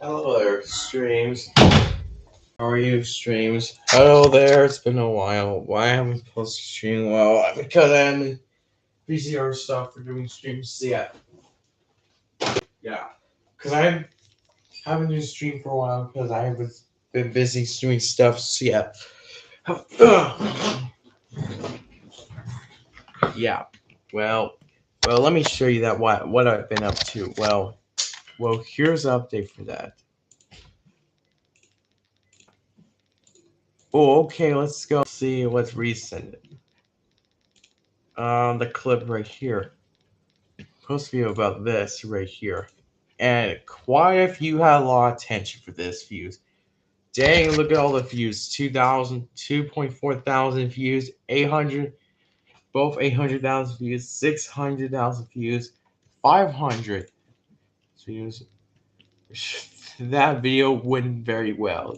Hello there, streams. How are you, streams? Hello there, it's been a while. Why haven't I posted stream? Well, because I am busy or stuff for doing streams. Yeah. Because I haven't been stream for a while because I have been busy doing stuff. Yeah. Well, let me show you that what I've been up to. Well, here's an update for that. Oh, okay, let's go see what's recent. The clip right here. Post video about this right here. And quite a few had a lot of attention for this views. Dang, look at all the views. 2,000, 2.4 thousand views, 800, both 800,000 views, 600,000 views, 500 views. That video went very well.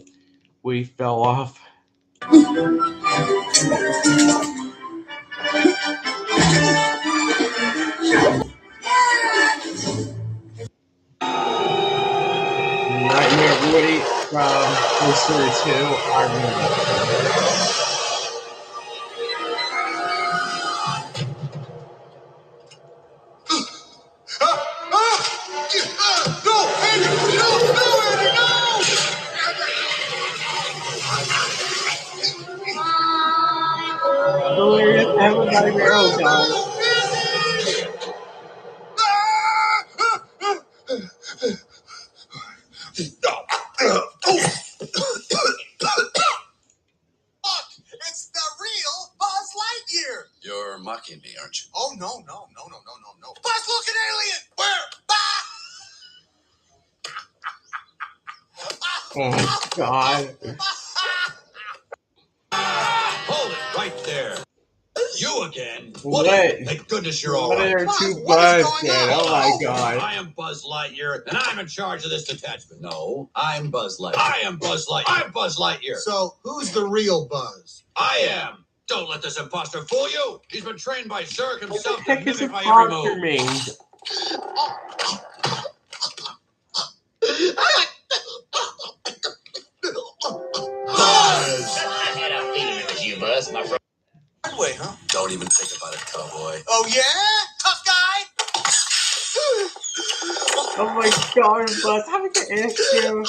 We fell off. Nightmare Woody from Toy Story 2. I remember. Hilarious, everybody, oh god. It's the real Buzz Lightyear. You're mocking me, aren't you? Oh, no. Buzz, look, an alien. Where? Oh god. Hold it right there. You again? What? Thank goodness you're all What right. are Buzz, two what is Buzz going dead? on? Oh my god. I am Buzz Lightyear, and I'm in charge of this detachment. No, I'm Buzz Lightyear. I am Buzz Lightyear. I'm Buzz Lightyear. So, who's the real Buzz? I am. Don't let this imposter fool you. He's been trained by Zurg What the himself to heck is a mimic my every monster move. means? Buzz! I had a feeling it was you, Buzz, my friend. That way, huh? Don't even think about it, cowboy. Oh, yeah? Tough guy? Oh my god, Buzz, how did I ask you?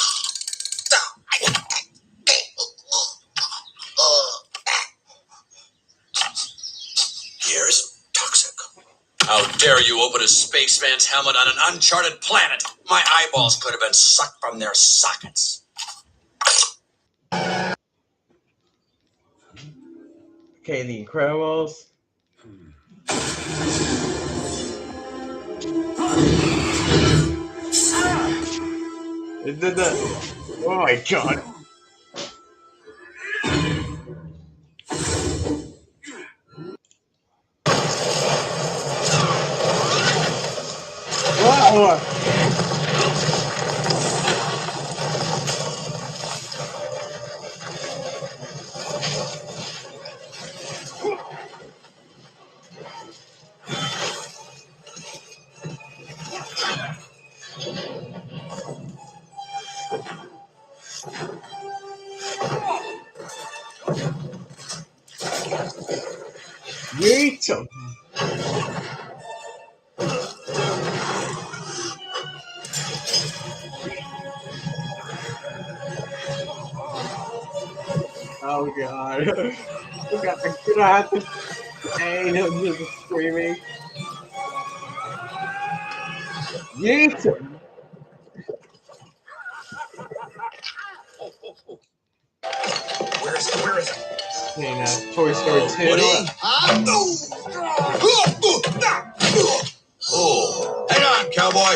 Here's toxic. How dare you open a spaceman's helmet on an uncharted planet? My eyeballs could have been sucked from their sockets. Okay, The Incredibles. Oh my god. Wow. Yeet. Oh god. I'm gonna have to pain him just screaming. Yeet. Where is it? Toy Story 2. Woody? Oh, hang on, cowboy.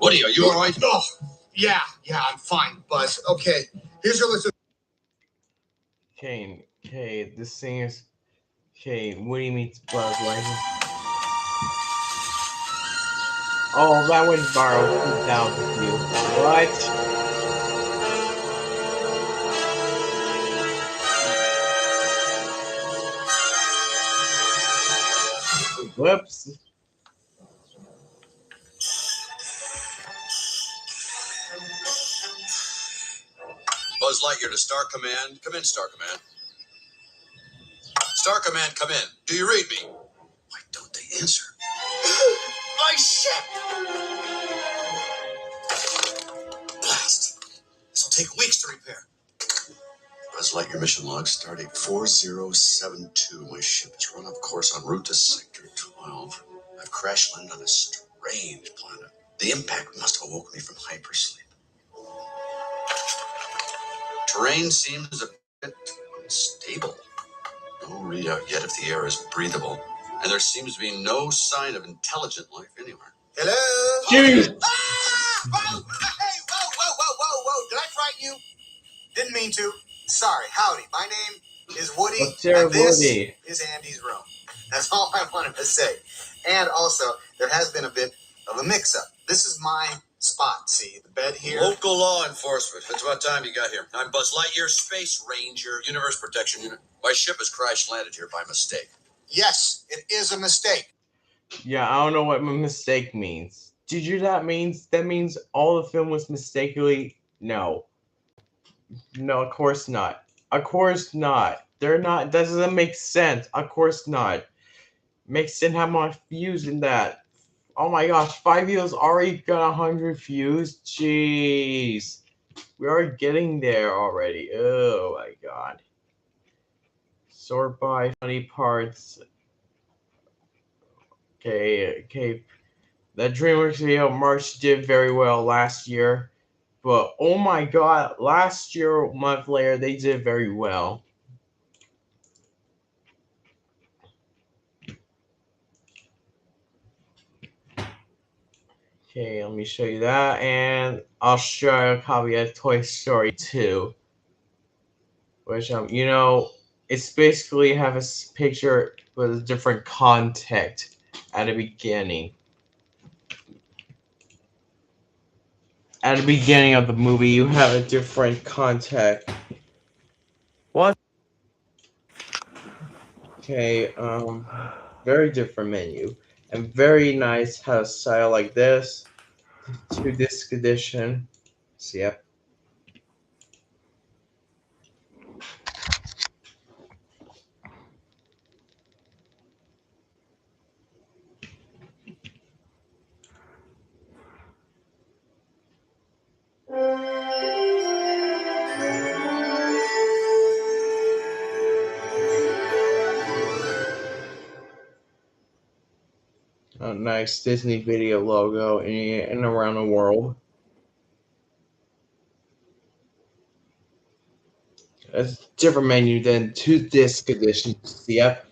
Woody, are you all right? Oh, yeah, I'm fine, Buzz. Okay, here's your list of... Okay, this thing is... Okay, Woody meets Buzz Lightyear. Oh, that went viral. 2,000 views. What? Whoops. Buzz Lightyear to Star Command. Come in, Star Command. Star Command, come in. Do you read me? Why don't they answer? My ship! Blast. This will take weeks to repair. Buzz Lightyear mission log, stardate 4072. My ship has run off course en route to Sector 12. I've crash landed on a strange planet. The impact must have awoken me from hypersleep. Terrain seems a bit unstable. No readout yet if the air is breathable. And there seems to be no sign of intelligent life anywhere. Hello? Jeez. Ah! Whoa! Hey, whoa! Did I frighten you? Didn't mean to. Sorry. Howdy. My name is Woody. What's your And this Woody? is Andy's room. That's all I wanted to say. And also, there has been a bit of a mix-up. This is my spot. See, the bed here. Local law enforcement. It's about time you got here. I'm Buzz Lightyear, Space Ranger, Universe Protection Unit. My ship has crash landed here by mistake. Yes, it is a mistake. Yeah, I don't know what mistake means. Did you that means all the film was mistakenly? No. No, of course not. Of course not. They're not. That doesn't make sense. Of course not. Makes sense have more views in that. Oh my gosh, 5 views already got 100 views. Jeez, we are getting there already. Oh my god. Sort by funny parts. Okay. That DreamWorks video March did very well last year. But oh my god, last year, a month later, they did very well. Okay, let me show you that, and I'll show you a copy of Toy Story 2. Which, it's basically have a picture with a different context at the beginning. At the beginning of the movie, you have a different context. What? Okay, very different menu. And very nice, has a style like this. 2-disc edition. So, yep. A nice Disney Video logo in around the world. It's a different menu than 2-disc edition. Yep.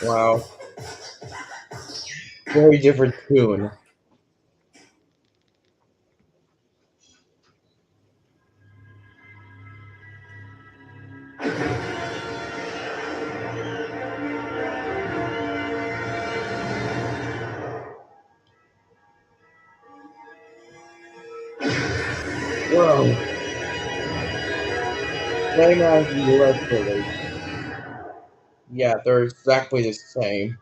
Wow. Very different tune. Whoa. Same as the US release. Yeah, they're exactly the same.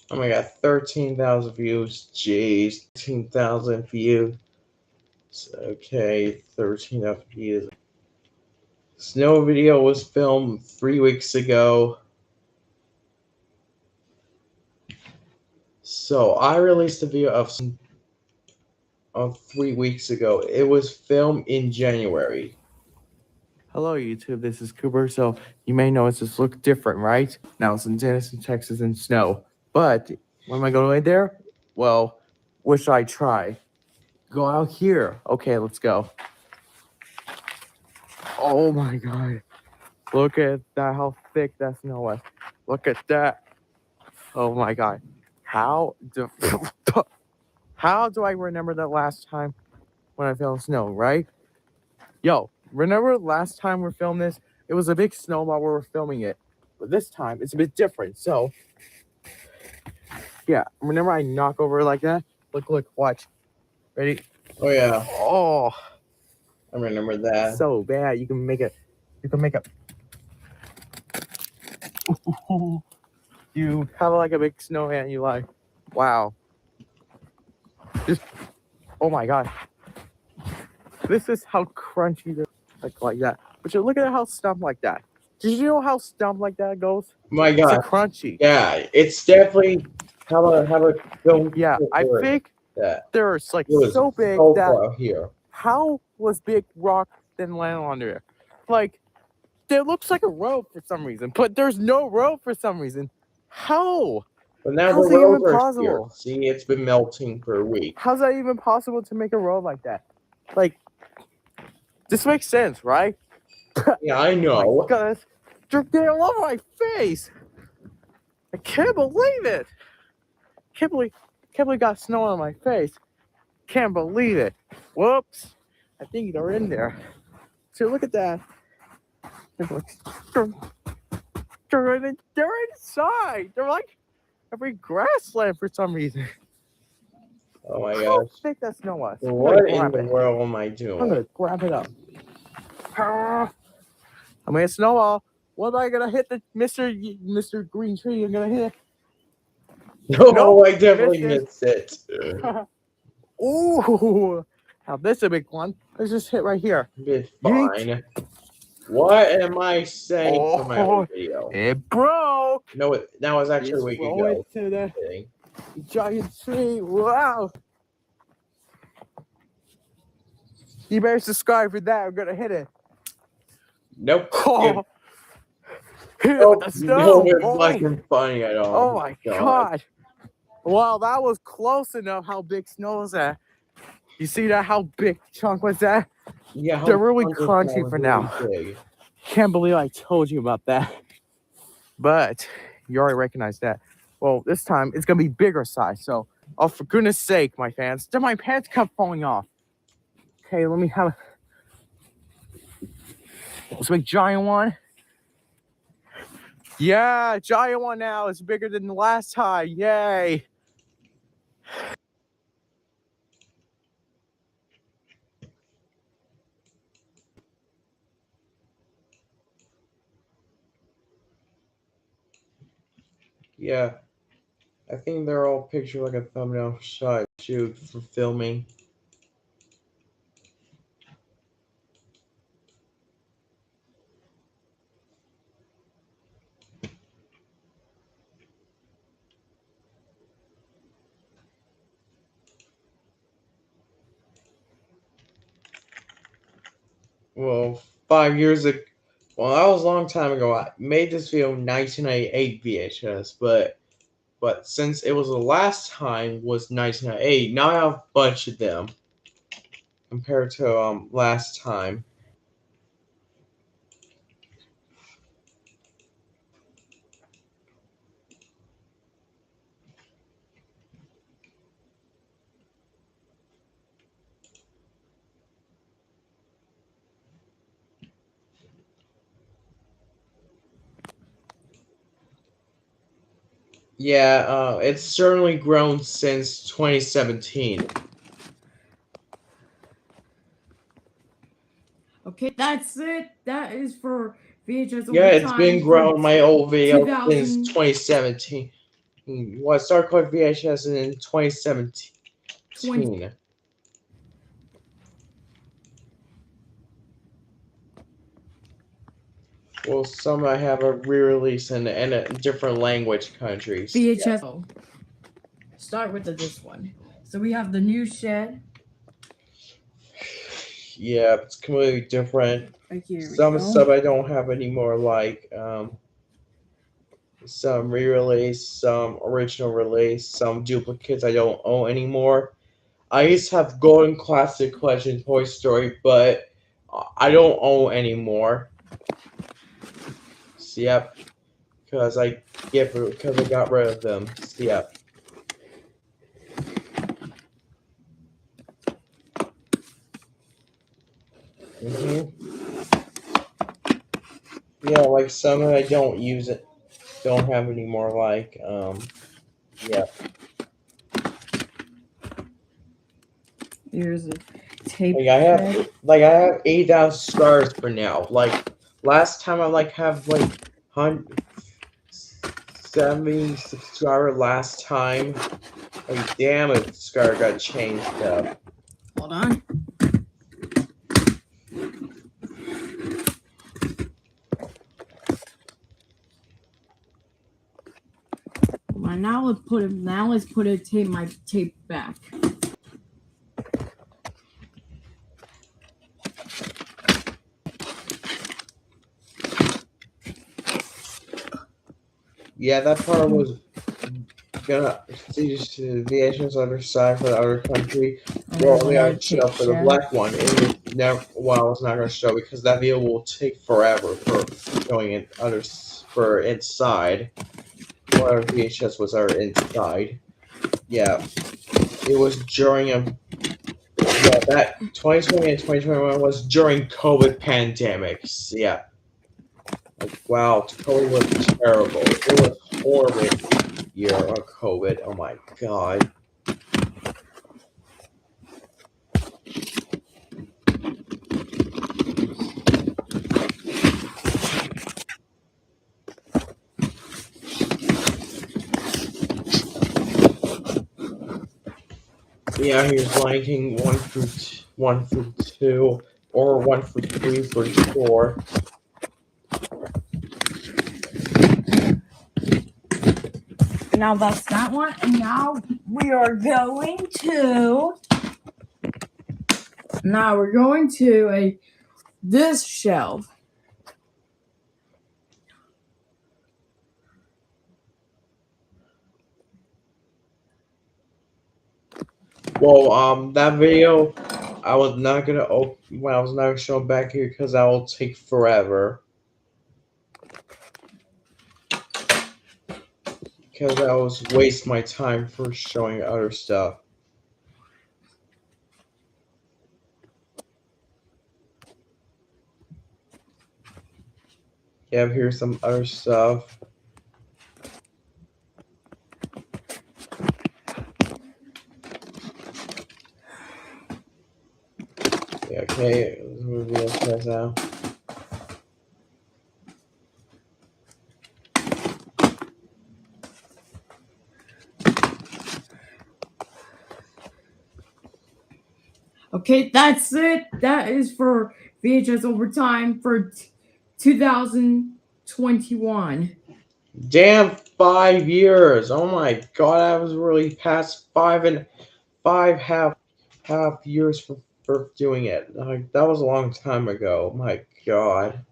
Oh my god, 13,000 views. Jeez, 13,000 views. Okay, 13,000 views. Snow video was filmed 3 weeks ago. So I released a video of 3 weeks ago. It was filmed in January. Hello YouTube, this is Cooper. So you may notice this look different, right? Now it's in Denison, Texas in snow. But when am I going there? Well, what should I try? Go out here. Okay, let's go. Oh my god. Look at that, how thick that snow was. Look at that. Oh my god. How do I remember that last time when I fell in snow, right? Yo, remember last time we filmed this, it was a big snowball where we're filming it. But this time, it's a bit different. So, yeah. Whenever I knock over like that, look, watch. Ready? Oh, yeah. Oh. I remember that. So bad. You can make a... You have like a big snow hand. You like, wow. Just, oh my God. This is how crunchy they're like that. But you look at how stumped like that. Did you know how stumped like that goes? My God. It's crunchy. Yeah, it's definitely how a film. Yeah, I think that they're like so big that here. How was Big Rock then land on there? Like, there looks like a rope for some reason, but there's no rope for some reason. How? But now how's the rope even possible? Here. See, it's been melting for a week. How's that even possible to make a rope like that? Like, this makes sense, right? Yeah, I know. Oh God, they're getting all over my face. I can't believe it. Can't believe got snow on my face. Can't believe it. Whoops. I think they're in there. So look at that. They're inside. They're like every grassland for some reason. Oh my gosh. How thick that snow was. What in the world am I doing? I'm gonna grab it up. I'm gonna snowball. What am I gonna hit the Mr. Green Tree? I'm gonna hit. No, nope, I definitely missed it. Ooh, now this is a big one. Let's just hit right here. It's fine. What am I saying for my own video? It broke. No, that was actually a week ago. To the giant tree. Wow. You better subscribe for that. I'm gonna hit it. Nope. Oh. No, it's fucking funny at all. Oh my God. Wow, that was close enough. How big snow was that? You see that? How big chunk was that? Yeah, they're really crunchy for now. Really can't believe I told you about that. But you already recognize that. Well, this time it's gonna be bigger size. So, oh, for goodness sake, my fans, my pants kept falling off. Okay, let me have. Let's make giant one. Yeah, giant one now is bigger than the last time. Yay. Yeah, I think they're all pictured like a thumbnail shot shoot for filming. Well, 5 years ago, well, that was a long time ago. I made this video in 1998 VHS, but since it was the last time was 1998, now I have a bunch of them compared to last time. Yeah, it's certainly grown since 2017. Okay, that's it. That is for VHS. Yeah, it's been growing my old video since 2017. Well, I started calling VHS in 2017. Well, some I have a re-release in a different language countries. VHS. Yeah. Start with this one. So we have the new shed. Yeah, it's completely different. Some stuff I don't have anymore, like some re-release, some original release, some duplicates I don't own anymore. I used to have Golden Classic Collection Toy Story, but I don't own anymore. So, yep, because I got rid of them. So, yep. Yeah, like some I don't use it, don't have anymore. Like yeah. Here's a tape. Like I have 8,000 stars for now. Like last time I like have like 170 subscriber last time. Like damn it, Scar got changed up. Hold on. Well, now let's put my tape back. Yeah, that part was gonna teach the Asians other side for the other country. Well, only I show for the black one. It never. Well, it's not gonna show because that video will take forever for showing it others for inside. Whatever VHS was our inside. Yeah, it was during a. Yeah, that 2020 and 2021 was during COVID pandemics. Yeah. Like, wow, COVID was terrible. It was horrible year of COVID. Oh my god. Yeah, here's ranking 1 through 2, or 1 through 3 for sure. Now that's that one, and now we are going to. Now we're going to this shelf. Well, that video, I was not gonna open. Well, I was not gonna show back here because that will take forever. Because I was waste my time for showing other stuff. Yeah, here's some other stuff. Yeah, okay, let's move the now. Okay, that's it. That is for VHS Overtime for 2021. Damn, 5 years! Oh my god, I was really past 5.5 years for doing it. Like, that was a long time ago. My god.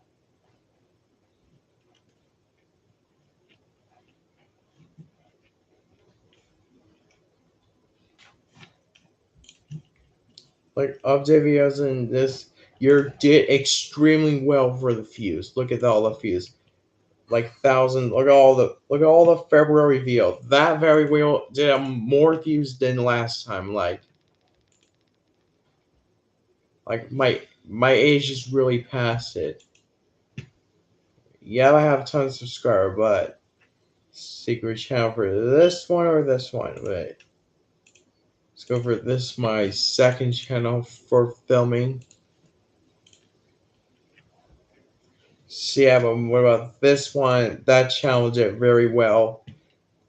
Like, update videos in this year did extremely well for the views. Look at all the views. Like 1,000. Look at all the February video. That very well did more views than last time. Like my age is really past it. Yeah, I have tons of subscribers, but secret channel for this one or this one. Wait, let's go for this. My second channel for filming. So yeah, but what about this one? That channel did very well.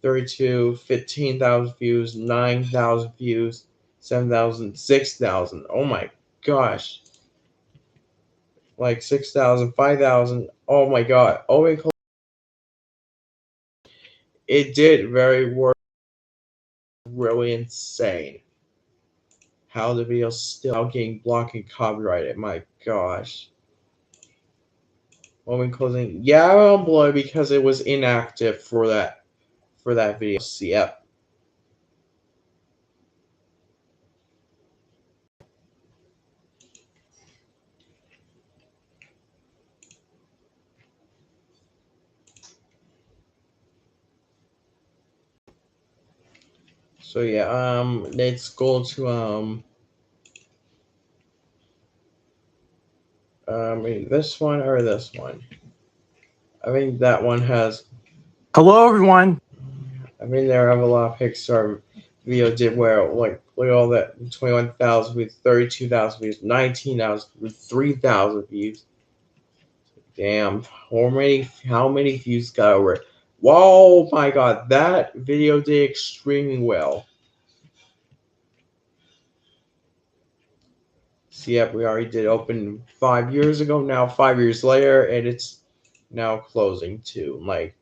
32, 15,000 views, 9,000 views, 7,000, 6,000. Oh my gosh. Like 6,000, 5,000. Oh my god. Oh my god. It did very work. Really insane. How the video's still getting blocked and copyrighted. My gosh. Moment closing. Yeah, I'm blow because it was inactive for that video. Yep. So yeah, let's go to this one or this one. I think that one has. Hello, everyone. I mean, there have a lot of Pixar video did where like look at all that 21,000 views, 32,000 views, 19,000 views, 3,000 views. Damn, how many views got over it? Whoa, my God, that video did extremely well. So yeah, we already did open 5 years ago. Now 5 years later, and it's now closing too. Like.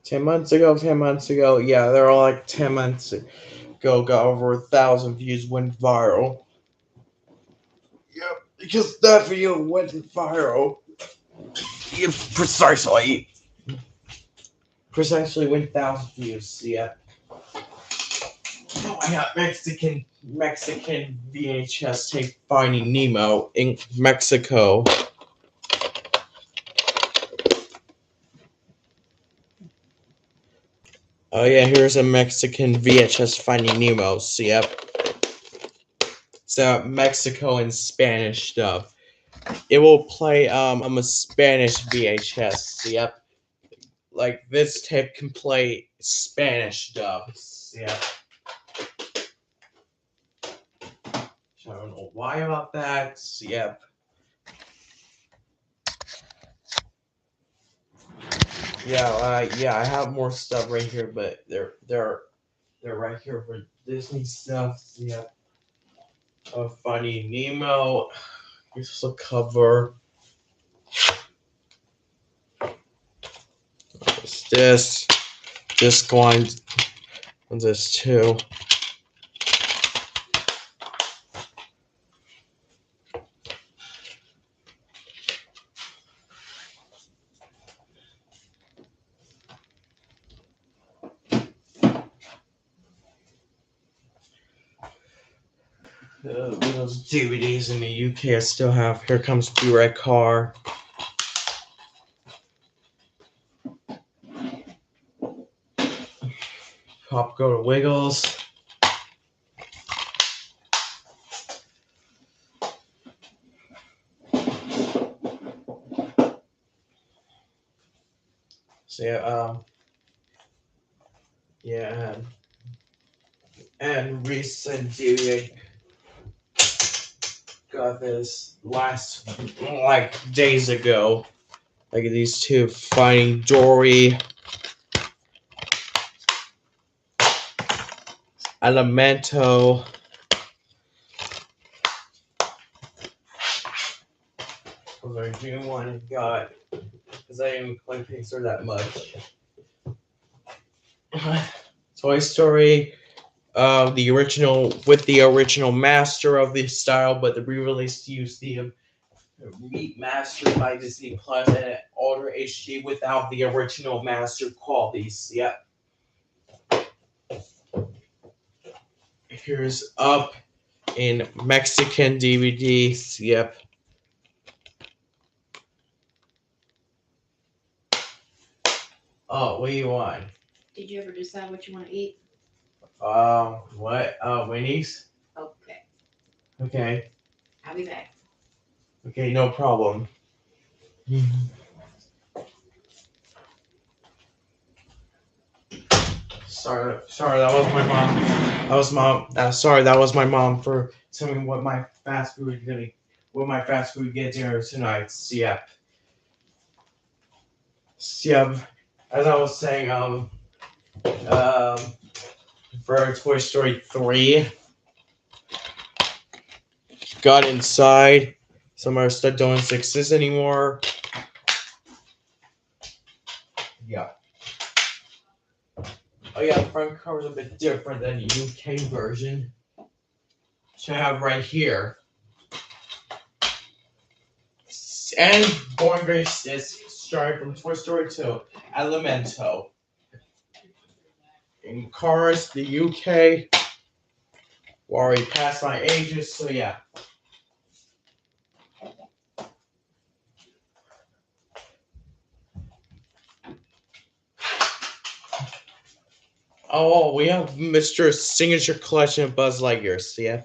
$10 months ago, yeah, they're all like 10 months ago, got over 1,000 views, went viral. Yep, because that video went viral. Yeah, precisely 1,000 views, yeah. Oh, I got Mexican VHS tape Finding Nemo in Mexico. Oh yeah, here's a Mexican VHS Finding Nemo. So yep. So Mexico and Spanish dub. It will play a Spanish VHS. So yep. Like this tape can play Spanish dub. So, yep. I don't know why about that. So, yep. Yeah, I have more stuff right here, but they're right here for Disney stuff. So, yep. Finding Nemo. Here's the cover. What's this? Just going on this too. Those DVDs in the UK I still have. Here comes B-Red Car. Pop Go to Wiggles. So yeah, and recent DVD got this last like days ago. Like these two, Finding Dory, Elemento. I do want to got because I didn't play Pixar that much. Toy Story, the original master of the style, but the re-release used the remastered by Disney Plus and Ultra HD without the original master qualities. Yep. Here's Up in Mexican DVDs. Yep. Oh, what do you want? Did you ever decide what you want to eat? What? Winnie's? Okay. Okay. I'll be back. Okay, no problem. Sorry, that was my mom. Sorry, that was my mom for telling me what my fast food get dinner tonight. Yep. As I was saying, for Toy Story 3, got inside. Some of our stuff don't exist anymore. Yeah. Oh yeah, the front cover's a bit different than the UK version. Which I have right here. And Born Grace is starting from Toy Story 2, Elemento. In Cars, the UK. Already past my ages, so yeah. Oh, we have Mr. Signature Collection of Buzz Lightyear, so yeah.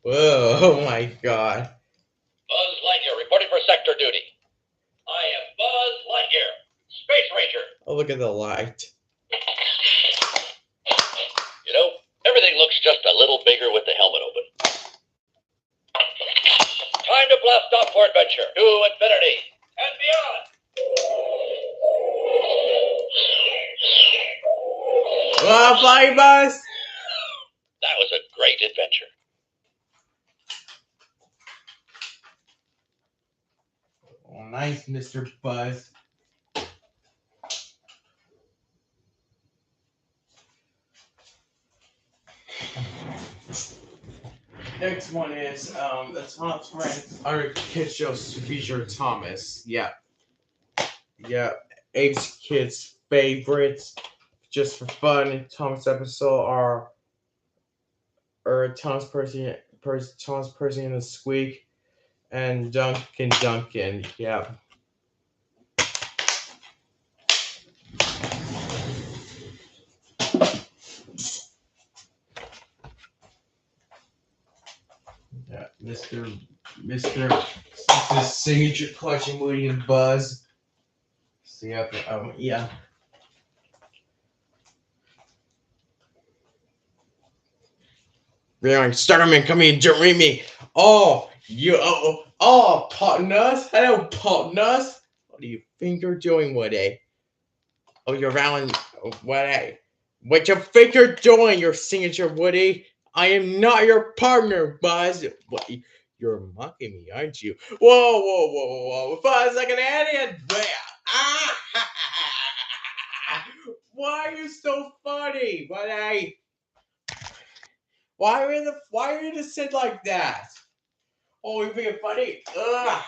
Whoa, oh my god. Buzz Lightyear reporting for sector duty. I am Buzz Lightyear, Space Ranger. Oh, look at the light. You know, everything looks just a little bigger with the helmet open. Time to blast off for adventure to infinity and beyond. Oh, flying bus! That was a great adventure. Oh, nice, Mr. Buzz. Next one is that's one of friends. Our kid shows feature Thomas. Yeah. Abe's kids' favorites. Just for fun, Thomas episode are Thomas Percy and the Squeak, and Duncan. Yeah. Yeah, Mr. Signature Collection Woody and Buzz. So yeah. Real Starman, come in, don't read me. Partners. Hello, partners. What do you think you're doing, Woody? Oh, you're Alan. What you think you're doing, your signature, Woody? I am not your partner, Buzz. What? You're mocking me, aren't you? Whoa. Buzz, like an idiot. Why are you so funny, Woody? Why are you just sit like that? Oh, you're being funny. Ugh.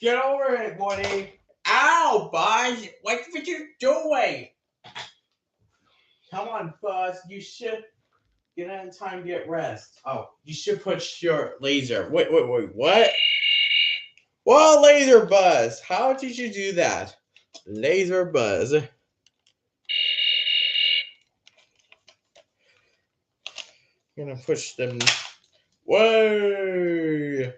Get over it, Woody. Ow, Buzz. What are you doing? Come on, Buzz. You should get in time to get rest. Oh, you should put your laser. Wait, what? Whoa, laser Buzz. How did you do that? Laser Buzz. Gonna push them. Whoa!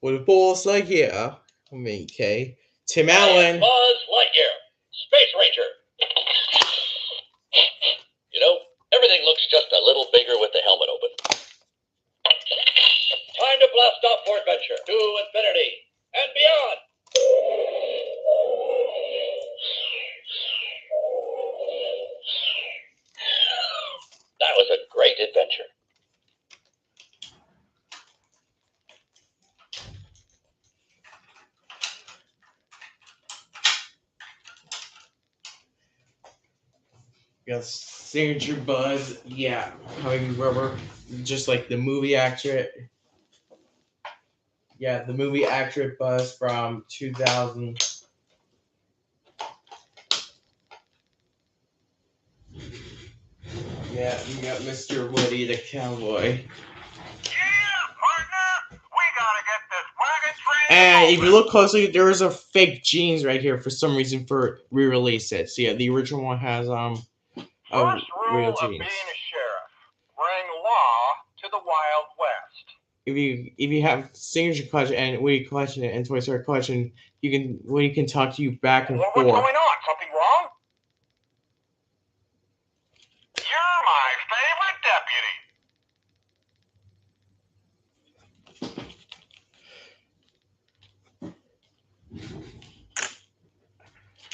With a balls like here. Okay. Tim Allen. Buzz Lightyear, Space Ranger. You know, everything looks just a little bigger with the helmet open. Time to blast off for adventure to infinity and beyond. That was a great adventure. Got signature Buzz, yeah, hugging rubber, just like the movie actor. Yeah, the movie actor Buzz from 2000. Yeah, we got Mr. Woody the cowboy. And if you look closely, there is a fake jeans right here for some reason for re-release it. So yeah, the original one has First rule real of jeans. being a sheriff: bring law to the Wild West. If you have signature collection and Woody collection and Toy Story collection, Woody can talk to you back and What's forth. going on? Something wrong? You're my favorite deputy.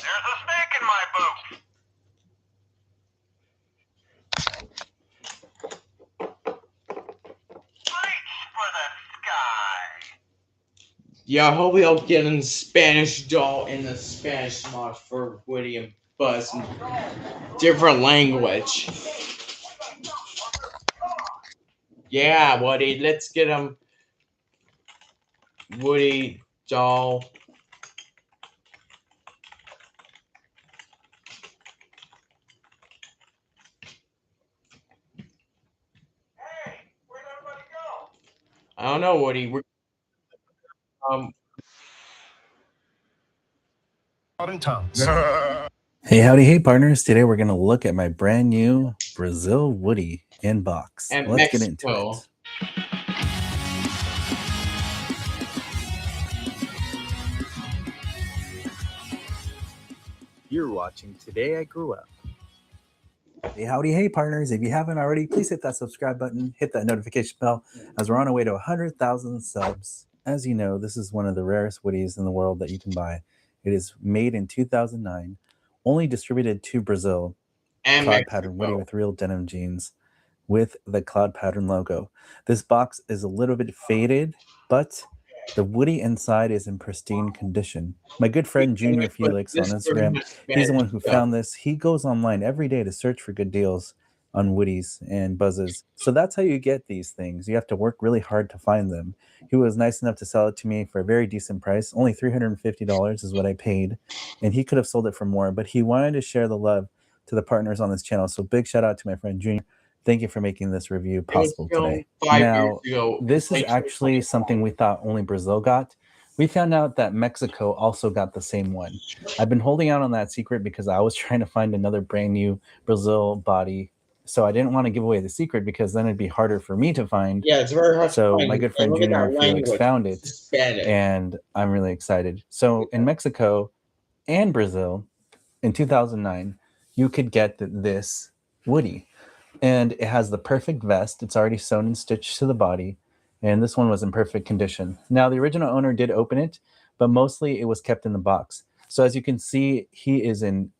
There's a snake in my boot. Reach for the sky. Yeah, hopefully I'll get in Spanish doll in the Spanish mod for Woody and Buzz in different language. Yeah, Woody, let's get him Woody doll. Hey, where'd everybody go? I don't know, Woody. We're Out in town. Hey, howdy, hey, partners. Today we're going to look at my brand new Brazil Woody inbox. And Let's get into Mexico. it. You're watching Today I Grew Up. Hey, howdy, hey, partners. If you haven't already, please hit that subscribe button, hit that notification bell, as we're on our way to 100,000 subs. As you know, this is one of the rarest Woodies in the world that you can buy. It is made in 2009, only distributed to Brazil. And Cloud Mexico. pattern Woody with real denim jeans with the Cloud pattern logo. This box is a little bit faded, but the Woody inside is in pristine condition. My good friend Junior Felix on Instagram, he's the one who found this. He goes online every day to search for good deals on Woodies and Buzzes. So that's how you get these things. You have to work really hard to find them. He was nice enough to sell it to me for a very decent price. Only $350 is what I paid. And he could have sold it for more, but he wanted to share the love to the partners on this channel. So big shout out to my friend Junior. Thank you for making this review possible today. Now, this is actually something we thought only Brazil got. We found out that Mexico also got the same one. I've been holding out on that secret because I was trying to find another brand new Brazil body. So I didn't want to give away the secret because then it'd be harder for me to find. Yeah, it's very hard. So to find. my good friend Junior Felix found it, and I'm really excited. So in Mexico and Brazil in 2009, you could get this Woody. And it has the perfect vest. It's already sewn and stitched to the body. And this one was in perfect condition. Now, the original owner did open it, but mostly it was kept in the box. So as you can see, he is in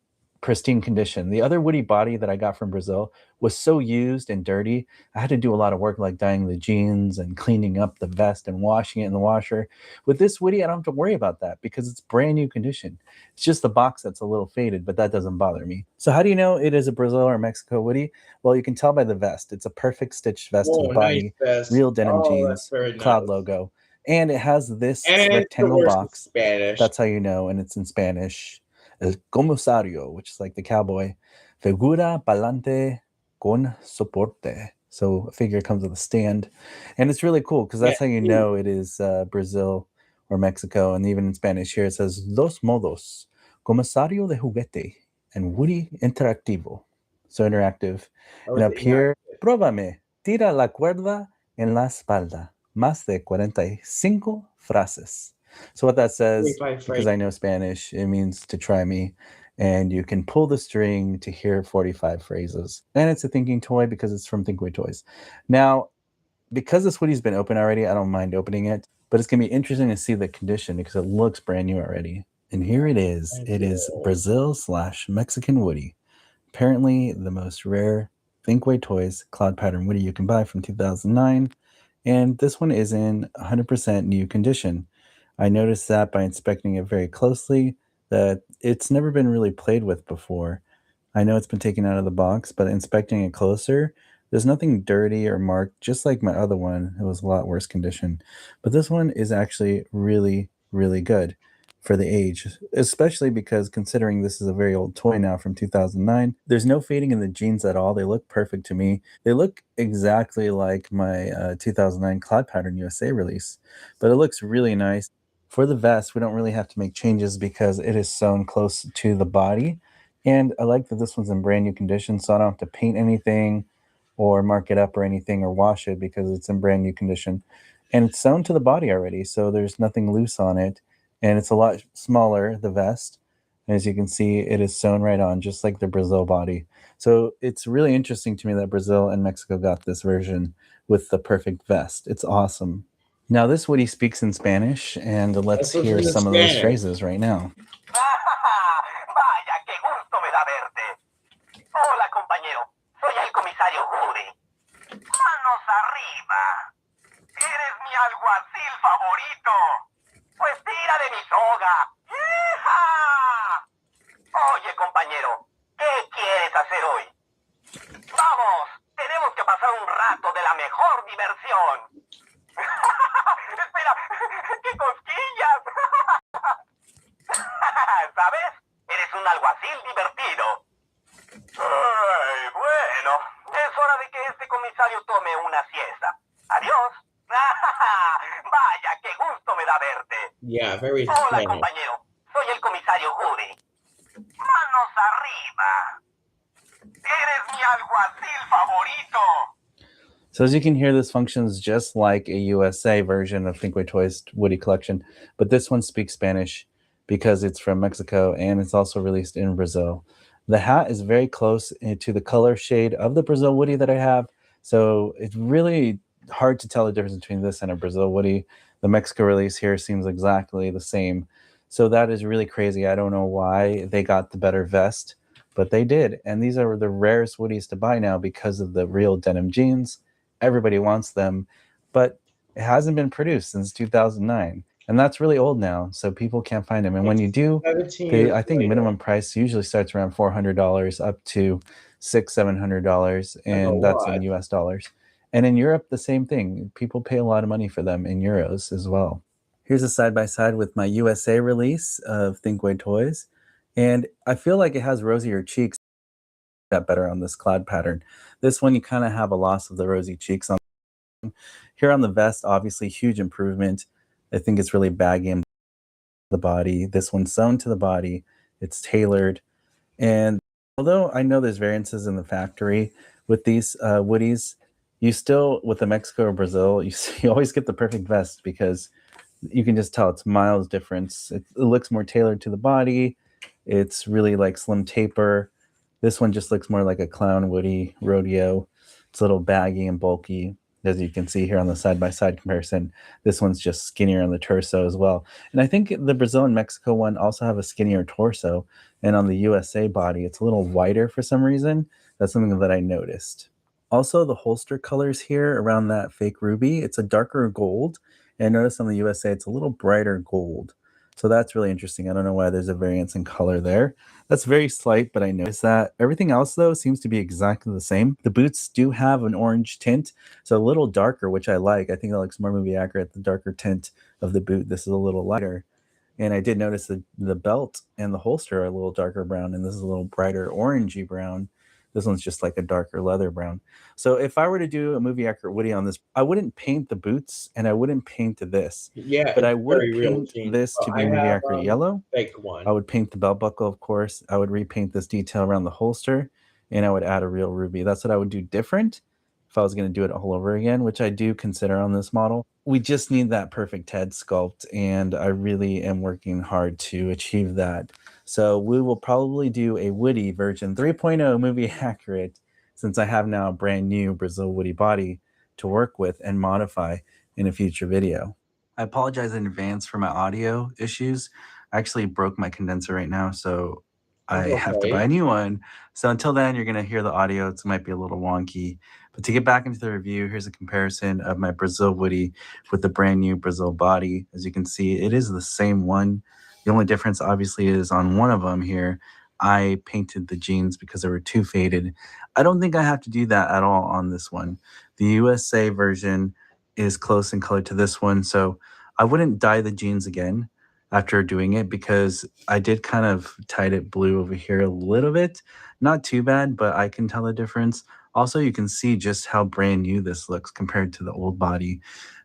pristine condition. The other Woody body that I got from Brazil was so used and dirty. I had to do a lot of work like dyeing the jeans and cleaning up the vest and washing it in the washer. With this Woody, I don't have to worry about that because it's brand new condition. It's just the box that's a little faded, but that doesn't bother me. So how do you know it is a Brazil or Mexico Woody? Well, you can tell by the vest. It's a perfect stitched vest to the body, nice real denim jeans, Cloud logo. And it has this rectangle box. That's how you know, and it's in Spanish. El comisario, which is like the cowboy. Figura pa'lante con soporte. So a figure comes with a stand. And it's really cool because that's how you know it is Brazil or Mexico. And even in Spanish here, it says Dos modos, comisario de juguete and Woody interactivo. So interactive. And up here, próbame, tira la cuerda en la espalda. Más de 45 frases. So what that says, because I know Spanish, it means to try me. And you can pull the string to hear 45 phrases. And it's a thinking toy because it's from Thinkway Toys. Now, because this Woody's been open already, I don't mind opening it. But it's going to be interesting to see the condition because it looks brand new already. And here it is. It is Brazil/Mexican Woody. Apparently the most rare Thinkway Toys Cloud pattern Woody you can buy from 2009. And this one is in 100% new condition. I noticed that by inspecting it very closely that it's never been really played with before. I know it's been taken out of the box, but inspecting it closer, there's nothing dirty or marked, just like my other one. It was a lot worse condition. But this one is actually really, really good for the age, especially because considering this is a very old toy now from 2009, there's no fading in the jeans at all. They look perfect to me. They look exactly like my 2009 Cloud Pattern USA release, but it looks really nice. For the vest, we don't really have to make changes because it is sewn close to the body. And I like that this one's in brand new condition, so I don't have to paint anything or mark it up or anything or wash it because it's in brand new condition. And it's sewn to the body already, so there's nothing loose on it. And it's a lot smaller, the vest. And as you can see, it is sewn right on, just like the Brazil body. So it's really interesting to me that Brazil and Mexico got this version with the perfect vest. It's awesome. Now, this Woody speaks in Spanish, and let's hear some of those phrases right now. Vaya, qué gusto me da verte. Hola, compañero. Soy el comisario Woody. Manos arriba. Eres mi alguacil favorito. Pues tira de mi soga. ¡Hija! Oye, compañero, ¿qué quieres hacer hoy? Vamos, tenemos que pasar un rato de la mejor diversión. Espera, ¡qué cosquillas! ¿Sabes? Eres un alguacil divertido. Ay, bueno, es hora de que este comisario tome una siesta. Adiós. Vaya, qué gusto me da verte. Yeah, very Hola, compañero. Soy el comisario Woody. Manos arriba. Eres mi alguacil favorito. So as you can hear, this functions just like a USA version of Thinkway Toys Woody collection, but this one speaks Spanish because it's from Mexico and it's also released in Brazil. The hat is very close to the color shade of the Brazil Woody that I have. So it's really hard to tell the difference between this and a Brazil Woody. The Mexico release here seems exactly the same. So that is really crazy. I don't know why they got the better vest, but they did. And these are the rarest Woodies to buy now because of the real denim jeans. Everybody wants them, but it hasn't been produced since 2009. And that's really old now, so people can't find them. And when you do, I think minimum price usually starts around $400 up to $600-700, and that's in US dollars. And in Europe, the same thing. People pay a lot of money for them in euros as well. Here's a side-by-side with my USA release of Thinkway Toys. And I feel like it has rosier cheeks that better on this cloud pattern. This one, you kind of have a loss of the rosy cheeks on. Here on the vest, obviously, huge improvement. I think it's really baggy in the body. This one's sewn to the body. It's tailored. And although I know there's variances in the factory with these Woodies, you still, with the Mexico or Brazil, you always get the perfect vest because you can just tell it's miles difference. It looks more tailored to the body. It's really like slim taper. This one just looks more like a clown Woody rodeo. It's a little baggy and bulky, as you can see here on the side-by-side comparison. This one's just skinnier on the torso as well. And I think the Brazil and Mexico one also have a skinnier torso. And on the USA body, it's a little wider for some reason. That's something that I noticed. Also, the holster colors here around that fake ruby, it's a darker gold. And notice on the USA, it's a little brighter gold. So that's really interesting. I don't know why there's a variance in color there. That's very slight, but I noticed that. Everything else, though, seems to be exactly the same. The boots do have an orange tint, so a little darker, which I like. I think that looks more movie accurate, the darker tint of the boot. This is a little lighter. And I did notice that the belt and the holster are a little darker brown, and this is a little brighter orangey brown. This one's just like a darker leather brown. So if I were to do a movie accurate Woody on this, I wouldn't paint the boots and I wouldn't paint this. Yeah, but I would paint this to be movie accurate yellow. Fake one. I would paint the belt buckle, of course. I would repaint this detail around the holster, and I would add a real ruby. That's what I would do different if I was going to do it all over again, which I do consider on this model. We just need that perfect head sculpt, and I really am working hard to achieve that. So we will probably do a Woody version 3.0 movie accurate, since I have now a brand new Brazil Woody body to work with and modify in a future video. I apologize in advance for my audio issues. I actually broke my condenser right now, so I have to buy a new one. So until then, you're going to hear the audio. It might be a little wonky. But to get back into the review, here's a comparison of my Brazil Woody with the brand new Brazil body. As you can see, it is the same one. The only difference, obviously, is on one of them here, I painted the jeans because they were too faded. I don't think I have to do that at all on this one. The USA version is close in color to this one, so I wouldn't dye the jeans again after doing it because I did kind of dyed it blue over here a little bit. Not too bad, but I can tell the difference. Also, you can see just how brand new this looks compared to the old body.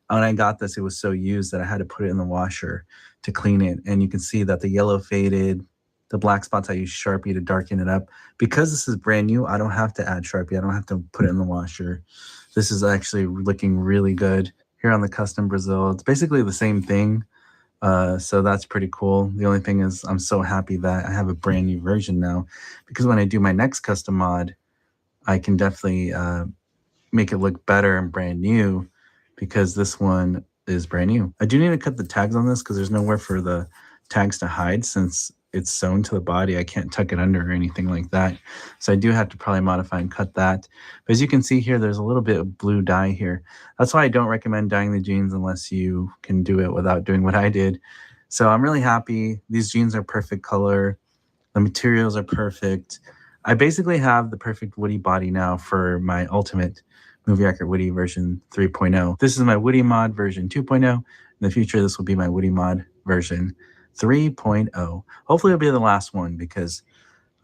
When I got this, it was so used that I had to put it in the washer to clean it. And you can see that the yellow faded, the black spots, I use Sharpie to darken it up. Because this is brand new, I don't have to add Sharpie. I don't have to put it in the washer. This is actually looking really good. Here on the Custom Brazil, it's basically the same thing. So that's pretty cool. The only thing is I'm so happy that I have a brand new version now, because when I do my next custom mod, I can definitely make it look better and brand new, because this one is brand new. I do need to cut the tags on this because there's nowhere for the tags to hide since it's sewn to the body. I can't tuck it under or anything like that. So I do have to probably modify and cut that. But as you can see here, there's a little bit of blue dye here. That's why I don't recommend dyeing the jeans unless you can do it without doing what I did. So I'm really happy. These jeans are perfect color. The materials are perfect. I basically have the perfect Woody body now for my ultimate movie accurate Woody version 3.0. This is my Woody mod version 2.0. In the future, this will be my Woody mod version 3.0. Hopefully it'll be the last one, because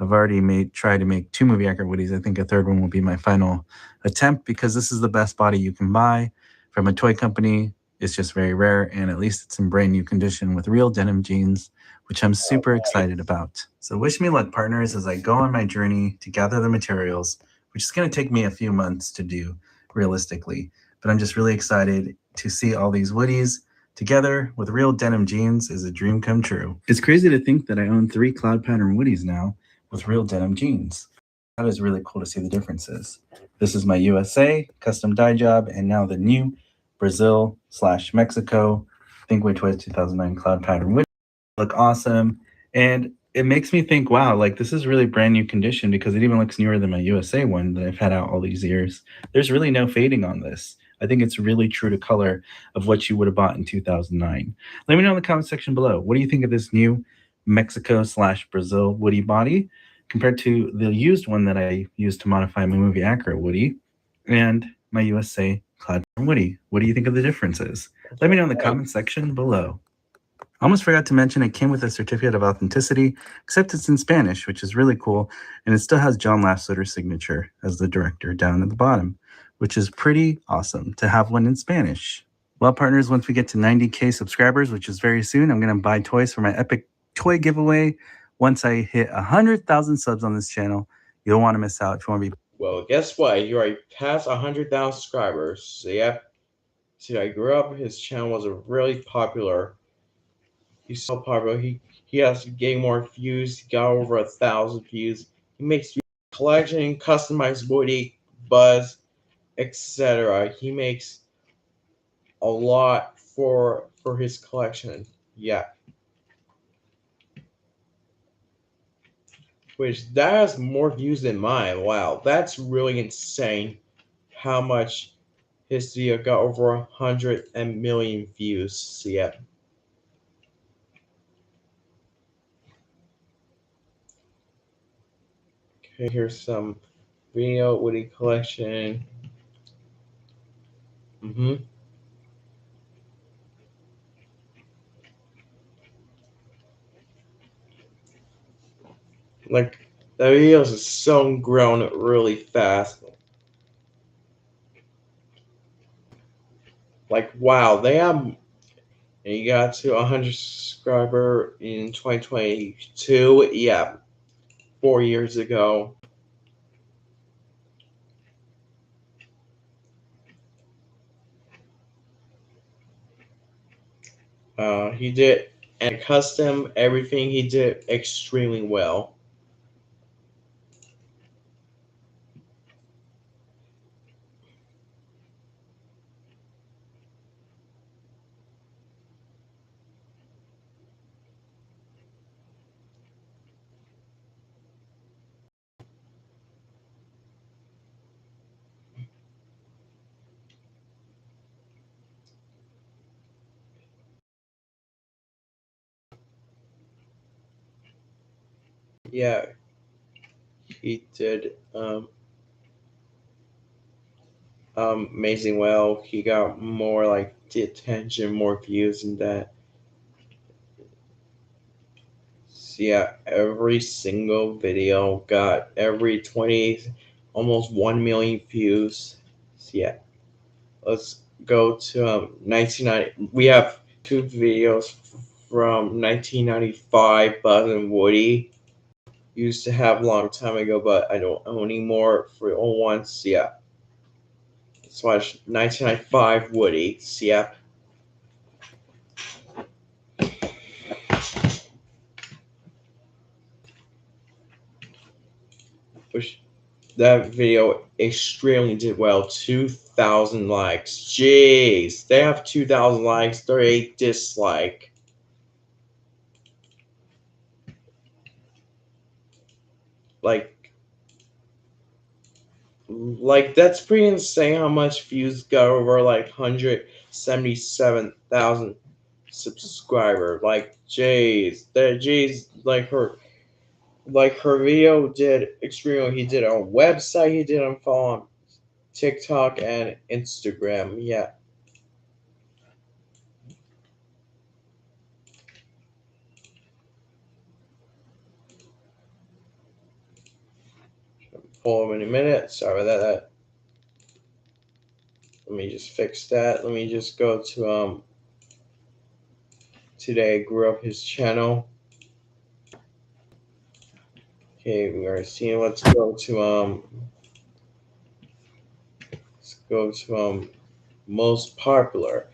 I've already tried to make 2 movie accurate Woodies. I think a third one will be my final attempt, because this is the best body you can buy from a toy company. It's just very rare, and at least it's in brand new condition with real denim jeans, which I'm super excited about. So wish me luck, partners, as I go on my journey to gather the materials, which is going to take me a few months to do realistically. But I'm just really excited to see all these Woodies, Together with real denim jeans is a dream come true. It's crazy to think that I own 3 cloud pattern Woodies now with real denim jeans. That is really cool to see the differences. This is my USA custom dye job, and now the new Brazil/Mexico Thinkway Toys 2009 cloud pattern Woody look awesome. And it makes me think, wow, like this is really brand new condition because it even looks newer than my USA one that I've had out all these years. There's really no fading on this. I think it's really true to color of what you would have bought in 2009. Let me know in the comment section below. What do you think of this new Mexico/Brazil Woody body compared to the used one that I used to modify my movie Acura Woody and my USA Cloud Woody? What do you think of the differences? Let me know in the comment section below. I almost forgot to mention it came with a certificate of authenticity, except it's in Spanish, which is really cool, and it still has John Lasseter's signature as the director down at the bottom, which is pretty awesome to have one in Spanish. Well, partners, once we get to 90K subscribers, which is very soon, I'm going to buy toys for my epic toy giveaway. Once I hit 100,000 subs on this channel, you don't want to miss out if you want to be. Well, guess what? You already passed 100,000 subscribers. So yeah, see, I grew up. His channel was really popular. He's so popular. He has getting more views. He got over 1,000 views. He makes collection, customized Woody, Buzz, etc. He makes a lot for his collection. Yeah. Which that has more views than mine. Wow, that's really insane. How much his video got over 100 million views. So yeah. Okay, here's some video Woody collection. Like the videos is so grown really fast. Like wow, they have, and you got to 100 subscriber in 2022. Yeah, 4 years ago. He did and custom everything. He did extremely well. Yeah, he did amazing well. He got more like the attention, more views and that. So yeah, every single video got every 20, almost 1 million views. So yeah, let's go to 1990. We have 2 videos from 1995, Buzz and Woody. Used to have a long time ago, but I don't own anymore for old ones. So yeah. Let's watch 1995 Woody. So yeah. Which that video extremely did well. 2,000 likes. Jeez. They have 2,000 likes, 38 dislike. Like that's pretty insane how much views got over like 177,000 subscriber. Like jeez, like her video did extremely. He did on website, he did on follow on TikTok and Instagram. Yeah. Pull him in a minute. Sorry about that. Let me just fix that. Let me just go to today I grew up his channel. Okay, we are seeing. Let's go to most popular.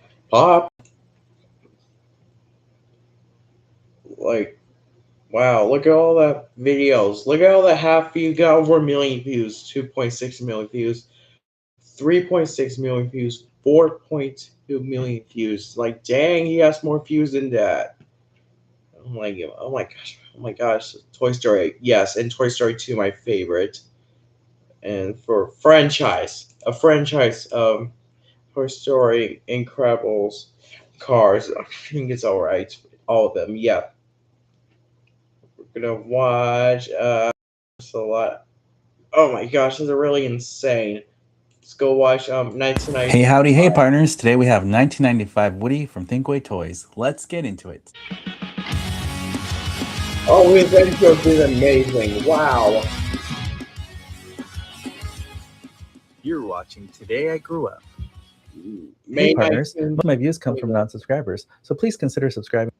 Wow, look at all that videos. Look at all the half view got over 1 million views, 2.6 million views, 3.6 million views, 4.2 million views. Like, dang, he has more views than that. Oh my gosh. Toy Story, yes, and Toy Story 2, my favorite. And for a franchise, Toy Story, Incredibles, Cars, I think it's alright. All of them, yeah. We're gonna watch, it's a lot. Oh my gosh, this is really insane. Let's go watch 1995. Hey, howdy, hey, partners. Today we have 1995 Woody from Thinkway Toys. Let's get into it. Oh, his intro is amazing. Wow. You're watching Today I Grew Up. May Hey, partners. 19 Most of my views come from non-subscribers, so please consider subscribing.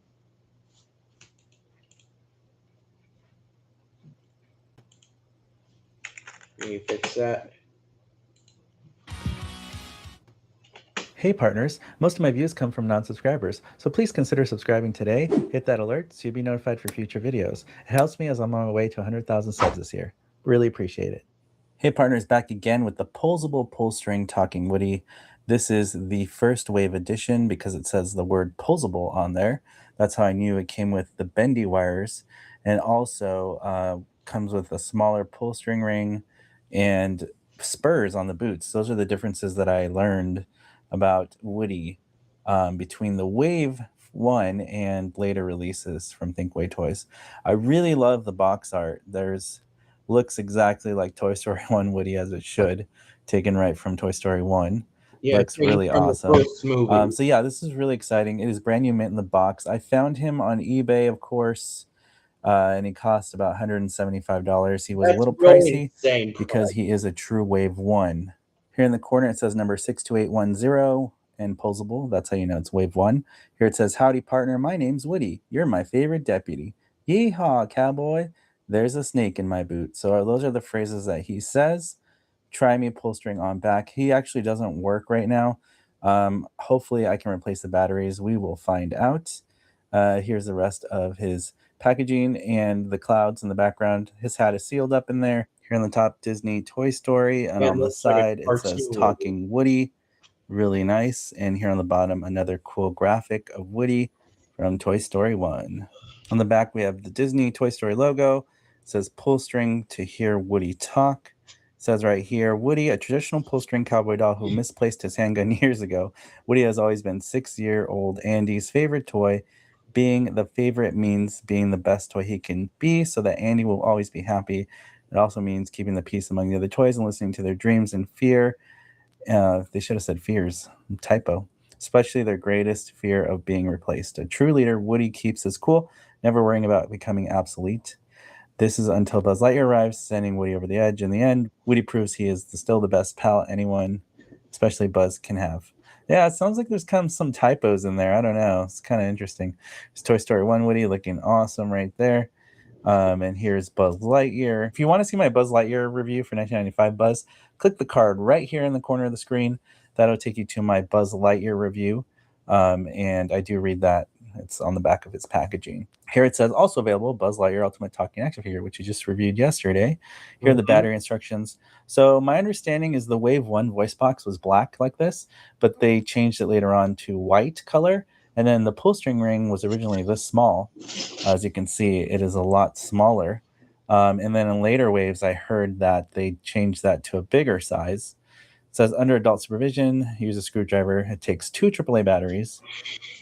Can you fix that? Hey, partners. Most of my views come from non-subscribers, so please consider subscribing today. Hit that alert so you'll be notified for future videos. It helps me as I'm on my way to 100,000 subs this year. Really appreciate it. Hey, partners, back again with the Posable Pull String Talking Woody. This is the first wave edition because it says the word posable on there. That's how I knew it came with the bendy wires, and also comes with a smaller pull string ring and spurs on the boots. Those are the differences that I learned about Woody between the Wave 1 and later releases from Thinkway Toys. I really love the box art. Looks exactly like Toy Story 1 Woody as it should, taken right from Toy Story 1. Yeah, Looks really awesome. First movie. So yeah, this is really exciting. It is brand new mint in the box. I found him on eBay, of course, and he cost about $175. He was a little pricey because he is a true Wave 1. Here in the corner, it says number 62810 and posable. That's how you know it's Wave 1. Here it says, howdy, partner. My name's Woody. You're my favorite deputy. Yeehaw, cowboy. There's a snake in my boot. So those are the phrases that he says. Try me pull string on back. He actually doesn't work right now. Hopefully I can replace the batteries. We will find out. Here's the rest of his packaging and the clouds in the background. His hat is sealed up in there. Here on the top, Disney Toy Story, and on the side it says Talking Woody. Really nice. And here on the bottom, another cool graphic of Woody from Toy Story 1. On the back, we have the Disney Toy Story logo. It says pull string to hear Woody talk. It says right here, Woody, a traditional pull string cowboy doll who misplaced his handgun years ago. Woody has always been 6-year-old Andy's favorite toy. Being the favorite means being the best toy he can be so that Andy will always be happy. It also means keeping the peace among the other toys and listening to their dreams and fear. They should have said fears. Typo. Especially their greatest fear of being replaced. A true leader, Woody keeps his cool, never worrying about becoming obsolete. This is until Buzz Lightyear arrives, sending Woody over the edge. In the end, Woody proves he is still the best pal anyone, especially Buzz, can have. Yeah, it sounds like there's kind of some typos in there. I don't know. It's kind of interesting. It's Toy Story 1 Woody looking awesome right there. And here's Buzz Lightyear. If you want to see my Buzz Lightyear review for 1995 Buzz, click the card right here in the corner of the screen. That'll take you to my Buzz Lightyear review. And I do read that. It's on the back of its packaging. Here it says also available Buzz Lightyear Ultimate Talking Action Figure, which you just reviewed yesterday. Here are the battery instructions. So my understanding is the Wave 1 voice box was black like this, but they changed it later on to white color. And then the pull string ring was originally this small. As you can see, it is a lot smaller. And then in later waves, I heard that they changed that to a bigger size. It says under adult supervision, use a screwdriver. It takes 2 AAA batteries.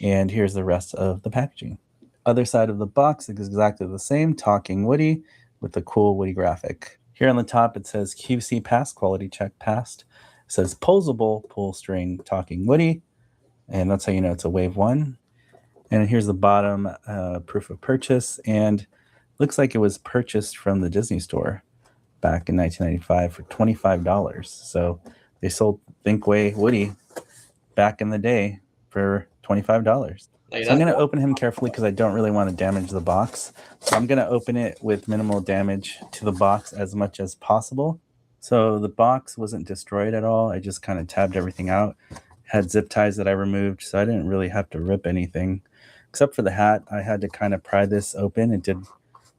And here's the rest of the packaging. Other side of the box is exactly the same. Talking Woody with the cool Woody graphic. Here on the top, it says QC pass, quality check passed. It says posable pull string Talking Woody. And that's how you know it's a Wave 1. And here's the bottom proof of purchase. And looks like it was purchased from the Disney store back in 1995 for $25. So they sold Thinkway Woody back in the day for $25. So I'm going to open him carefully because I don't really want to damage the box. So I'm going to open it with minimal damage to the box as much as possible. So the box wasn't destroyed at all. I just kind of tabbed everything out. Had zip ties that I removed, so I didn't really have to rip anything. Except for the hat, I had to kind of pry this open. It did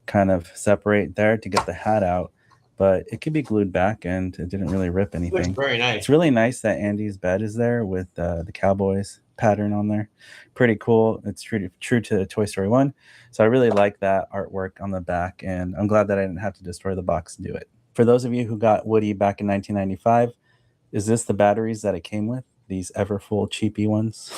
kind of separate there to get the hat out, but it could be glued back and it didn't really rip anything. Looks very nice. It's really nice that Andy's bed is there with the Cowboys pattern on there. Pretty cool. It's true to Toy Story 1. So I really like that artwork on the back, and I'm glad that I didn't have to destroy the box to do it. For those of you who got Woody back in 1995, is this the batteries that it came with? These Everfull cheapy ones?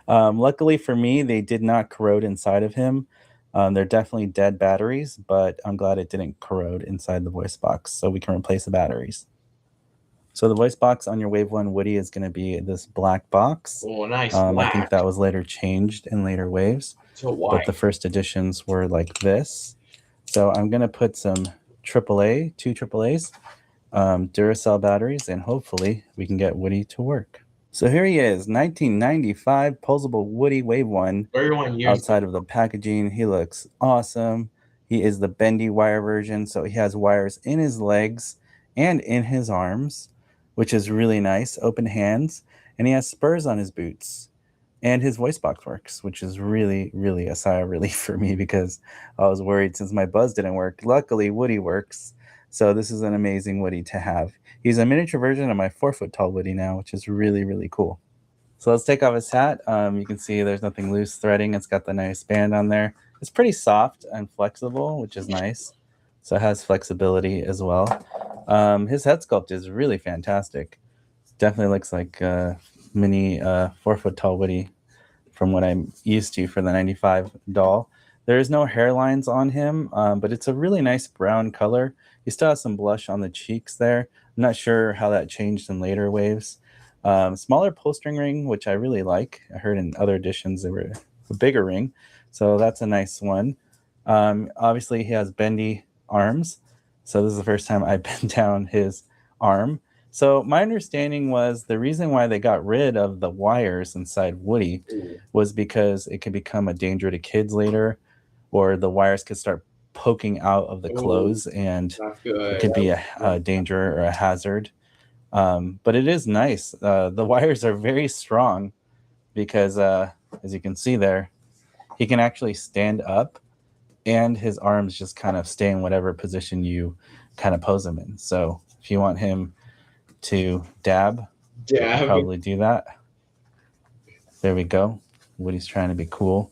Luckily for me, they did not corrode inside of him. They're definitely dead batteries, but I'm glad it didn't corrode inside the voice box, so we can replace the batteries. So the voice box on your Wave 1 Woody is going to be this black box. Oh, nice I black. think that was later changed in later waves, So why? but the first editions were like this. So I'm going to put some AAA, 2 AAAs, Duracell batteries, and hopefully we can get Woody to work. So here he is, 1995 posable Woody Wave 1. 31 years. Outside of the packaging, he looks awesome. He is the bendy wire version, so he has wires in his legs and in his arms, which is really nice. Open hands, and he has spurs on his boots. And his voice box works, which is really, really a sigh of relief for me because I was worried since my Buzz didn't work. Luckily, Woody works. So this is an amazing Woody to have. He's a miniature version of my 4-foot tall Woody now, which is really, really cool. So let's take off his hat. You can see there's nothing loose threading. It's got the nice band on there. It's pretty soft and flexible, which is nice. So it has flexibility as well. His head sculpt is really fantastic. Definitely looks like a mini 4-foot tall Woody from what I'm used to for the 95 doll. There is no hairlines on him, but it's a really nice brown color. He still has some blush on the cheeks there. I'm not sure how that changed in later waves. Smaller pull string ring, which I really like. I heard in other editions there were a bigger ring, so that's a nice one. Obviously, he has bendy arms, so this is the first time I bent down his arm. So my understanding was the reason why they got rid of the wires inside Woody was because it could become a danger to kids later, or the wires could start poking out of the clothes, and it could be a danger or a hazard. But it is nice. The wires are very strong because, as you can see there, he can actually stand up and his arms just kind of stay in whatever position you kind of pose him in. So if you want him to dab, probably do that. There we go. Woody's trying to be cool,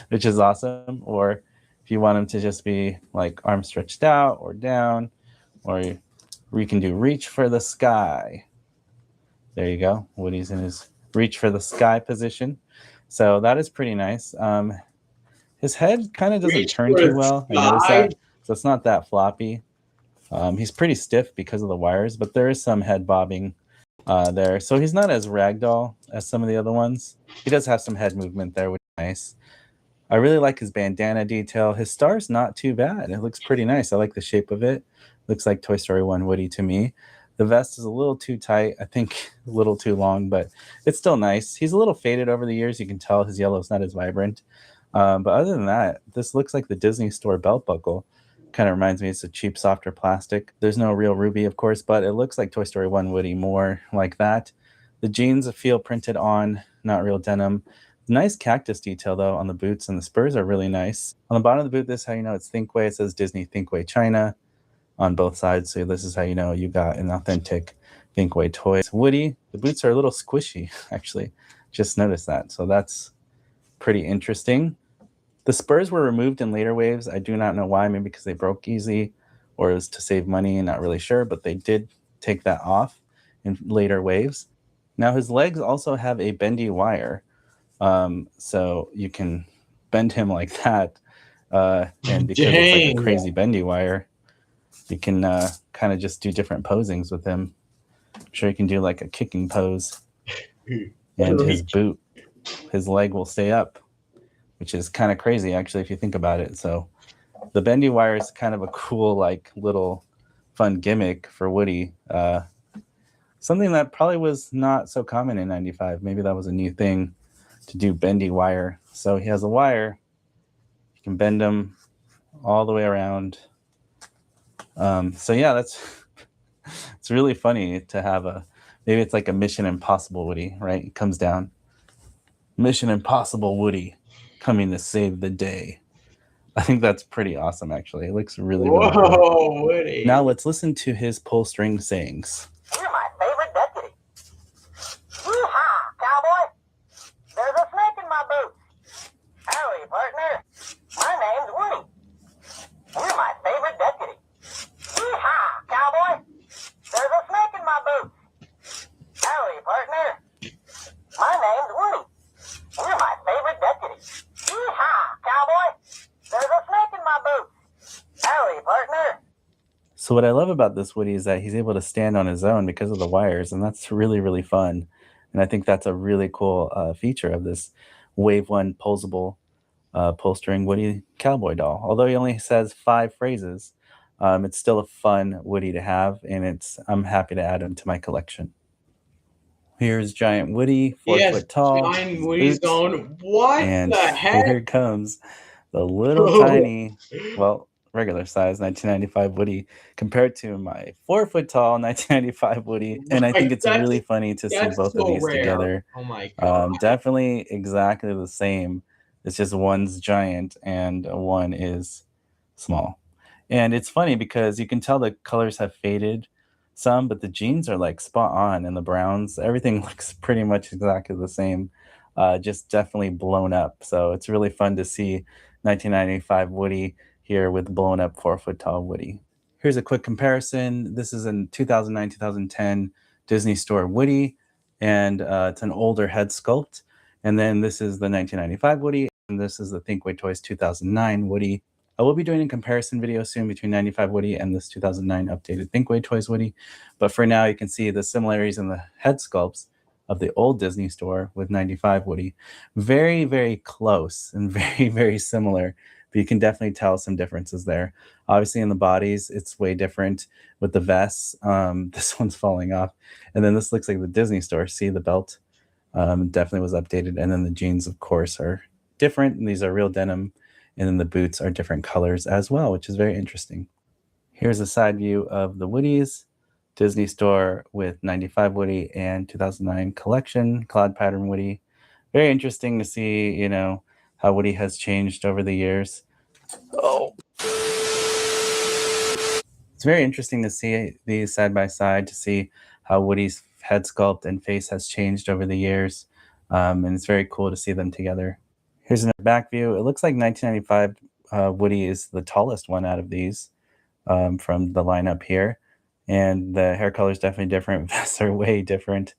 which is awesome. Or if you want him to just be like arms stretched out or down, or you can do reach for the sky. There you go. Woody's in his reach for the sky position. So that is pretty nice. His head kind of doesn't turn too well. I noticed that. So it's not that floppy. He's pretty stiff because of the wires, but there is some head bobbing there. So he's not as ragdoll as some of the other ones. He does have some head movement there, which is nice. I really like his bandana detail. His star's not too bad. It looks pretty nice. I like the shape of it. Looks like Toy Story 1 Woody to me. The vest is a little too tight. I think a little too long, but it's still nice. He's a little faded over the years. You can tell his yellow is not as vibrant. But other than that, this looks like the Disney Store belt buckle. Kind of reminds me it's a cheap, softer plastic. There's no real ruby, of course, but it looks like Toy Story 1 Woody more like that. The jeans feel printed on, not real denim. Nice cactus detail, though, on the boots, and the spurs are really nice. On the bottom of the boot, this is how you know it's Thinkway. It says Disney Thinkway China on both sides, so this is how you know you got an authentic Thinkway toy. Woody, the boots are a little squishy, actually. Just noticed that, so that's pretty interesting. The spurs were removed in later waves. I do not know why, maybe because they broke easy or it was to save money, not really sure, but they did take that off in later waves. Now his legs also have a bendy wire, so you can bend him like that, and because it's like a crazy bendy wire, you can kind of just do different posings with him. I'm sure you can do like a kicking pose, and his boot, his leg will stay up, which is kind of crazy actually if you think about it. So the bendy wire is kind of a cool, like, little fun gimmick for Woody. Something that probably was not so common in 95. Maybe that was a new thing to do, bendy wire. So he has a wire. You can bend him all the way around. So yeah, it's really funny to have maybe it's like a Mission Impossible Woody, right? It comes down. Mission Impossible Woody coming to save the day. I think that's pretty awesome, actually. It looks really, really good. Whoa, Woody. Now let's listen to his pull string sayings. You're my favorite deputy. Yee-haw, cowboy. There's a snake in my boots. Howdy, partner. My name's Woody. You're my favorite deputy. Yee-haw, cowboy. There's a snake in my boots. Howdy, partner. My name's Woody. You're my favorite deputy. Yee-haw, cowboy. There's a snake in my boots. Howdy, partner. So what I love about this Woody is that he's able to stand on his own because of the wires, and that's really, really fun. And I think that's a really cool feature of this Wave 1 pulsable pull string Woody cowboy doll. Although he only says 5 phrases, it's still a fun Woody to have, and I'm happy to add him to my collection. Here's Giant Woody, 4 foot tall. Giant Woody's on. What and the heck? Here comes the little tiny, well, regular size 1995 Woody compared to my 4 foot tall 1995 Woody. And I think it's really funny to see both of these together. Oh my God. Definitely exactly the same. It's just one's giant and one is small. And it's funny because you can tell the colors have faded some, but the jeans are like spot on, and the browns, everything looks pretty much exactly the same. Just definitely blown up. So it's really fun to see 1995 Woody here with blown up 4 foot tall Woody. Here's a quick comparison. This is in 2009-2010 Disney Store Woody, and it's an older head sculpt. And then this is the 1995 Woody, and this is the Thinkway Toys 2009 Woody. I will be doing a comparison video soon between 95 Woody and this 2009 updated Thinkway Toys Woody. But for now, you can see the similarities in the head sculpts of the old Disney Store with 95 Woody. Very, very close and very, very similar. But you can definitely tell some differences there. Obviously, in the bodies, it's way different with the vests. This one's falling off. And then this looks like the Disney Store. See the belt? Definitely was updated. And then the jeans, of course, are different. And these are real denim. And then the boots are different colors as well, which is very interesting. Here's a side view of the Woodies. Disney Store with 95 Woody and 2009 collection, Cloud Pattern Woody. Very interesting to see, you know, how Woody has changed over the years. Oh. It's very interesting to see these side by side, to see how Woody's head sculpt and face has changed over the years. And it's very cool to see them together. Here's another back view. It looks like 1995 Woody is the tallest one out of these from the lineup here. And the hair color is definitely different. Vests are way different.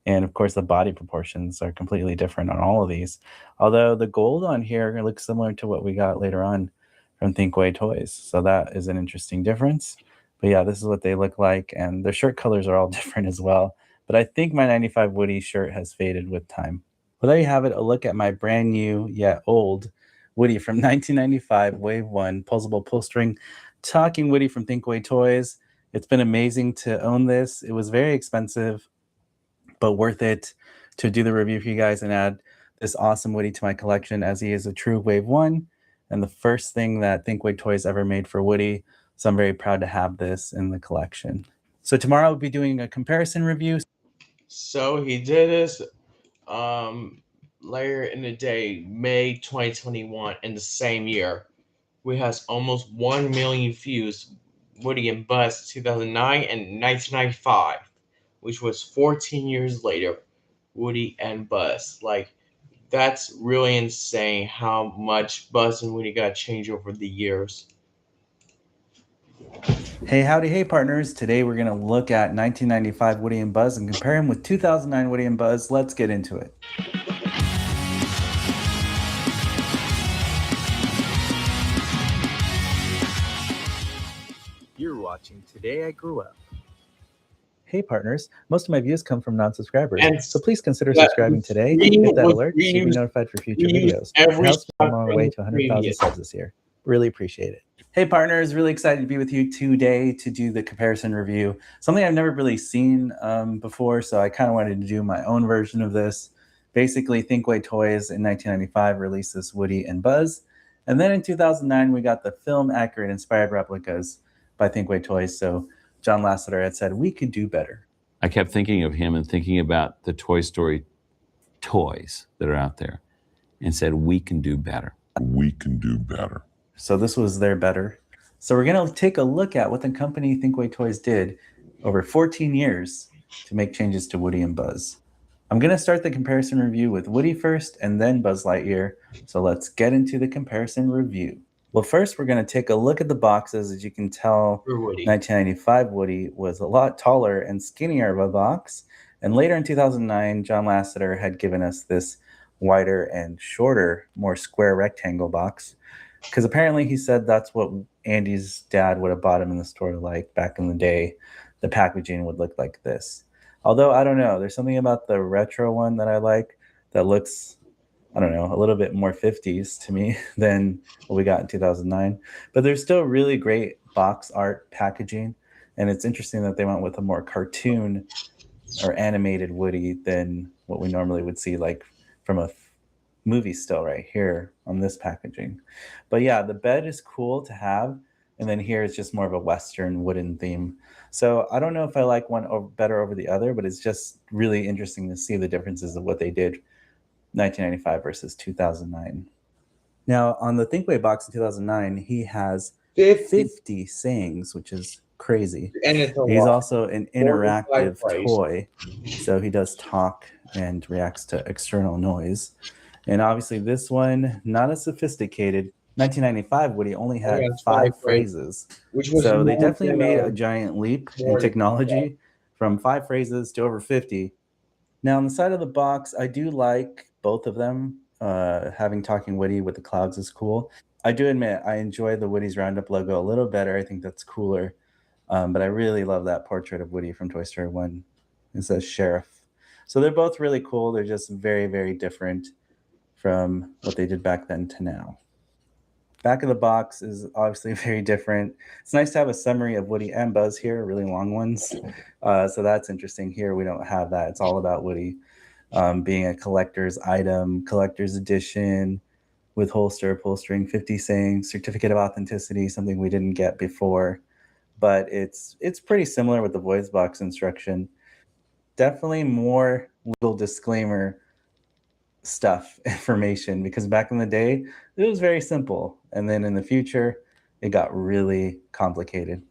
And of course, the body proportions are completely different on all of these. Although the gold on here looks similar to what we got later on from Thinkway Toys. So that is an interesting difference. But yeah, this is what they look like. And their shirt colors are all different as well. But I think my 95 Woody shirt has faded with time. Well, there you have it. A look at my brand new, yet old Woody from 1995, Wave 1, Pulsable Pull String Talking Woody from Thinkway Toys. It's been amazing to own this. It was very expensive, but worth it to do the review for you guys and add this awesome Woody to my collection, as he is a true Wave 1 and the first thing that Thinkway Toys ever made for Woody. So I'm very proud to have this in the collection. So tomorrow I'll be doing a comparison review. So he did this later in the day, May 2021, in the same year. We has almost 1 million views. Woody and Buzz 2009 and 1995, which was 14 years later. Woody and Buzz, like, that's really insane how much Buzz and Woody got changed over the years. Hey, howdy, hey, partners. Today we're going to look at 1995 Woody and Buzz and compare him with 2009 Woody and Buzz. Let's get into it. You're watching Today I Grew Up. Hey, partners. Most of my views come from non-subscribers, so please consider subscribing today. Hit that alert so you'll be notified for future videos. It helps me on our way to 100,000 subs this year. Really appreciate it. Hey, partners. Really excited to be with you today to do the comparison review. Something I've never really seen before, so I kind of wanted to do my own version of this. Basically, Thinkway Toys in 1995 released this Woody and Buzz. And then in 2009, we got the film-accurate inspired replicas by Thinkway Toys. So John Lasseter had said, we could do better. I kept thinking of him and thinking about the Toy Story toys that are out there. and said, we can do better. We can do better. So this was their better. So we're going to take a look at what the company Thinkway Toys did over 14 years to make changes to Woody and Buzz. I'm going to start the comparison review with Woody first and then Buzz Lightyear. So let's get into the comparison review. Well, first we're going to take a look at the boxes. As you can tell, 1995 Woody was a lot taller and skinnier of a box. And later in 2009, John Lasseter had given us this wider and shorter, more square rectangle box. Because apparently he said that's what Andy's dad would have bought him in the store like back in the day. The packaging would look like this. Although, I don't know, there's something about the retro one that I like that looks, I don't know, a little bit more 50s to me than what we got in 2009. But there's still really great box art packaging. And it's interesting that they went with a more cartoon or animated Woody than what we normally would see like from a movie still right here on this packaging. But yeah, the bed is cool to have. And then here is just more of a Western wooden theme. So I don't know if I like one better over the other, but it's just really interesting to see the differences of what they did 1995 versus 2009. Now on the Thinkway box in 2009, he has 50 sayings, which is crazy. And he's also an interactive toy. So he does talk and reacts to external noise. And obviously this one, not as sophisticated. 1995 Woody only had 5 phrases. So they definitely made a giant leap in technology from 5 phrases to over 50. Now on the side of the box, I do like both of them. Having Talking Woody with the clouds is cool. I do admit I enjoy the Woody's Roundup logo a little better. I think that's cooler. But I really love that portrait of Woody from Toy Story 1. It says Sheriff. So they're both really cool. They're just very, very different from what they did back then to now. Back of the box is obviously very different. It's nice to have a summary of Woody and Buzz here, really long ones. So that's interesting. Here we don't have that. It's all about Woody being a collector's item, collector's edition with holster, upholstering, 50 sayings, certificate of authenticity, something we didn't get before. But it's pretty similar with the voice box instruction. Definitely more little disclaimer stuff, information, because back in the day, it was very simple. And then in the future, it got really complicated.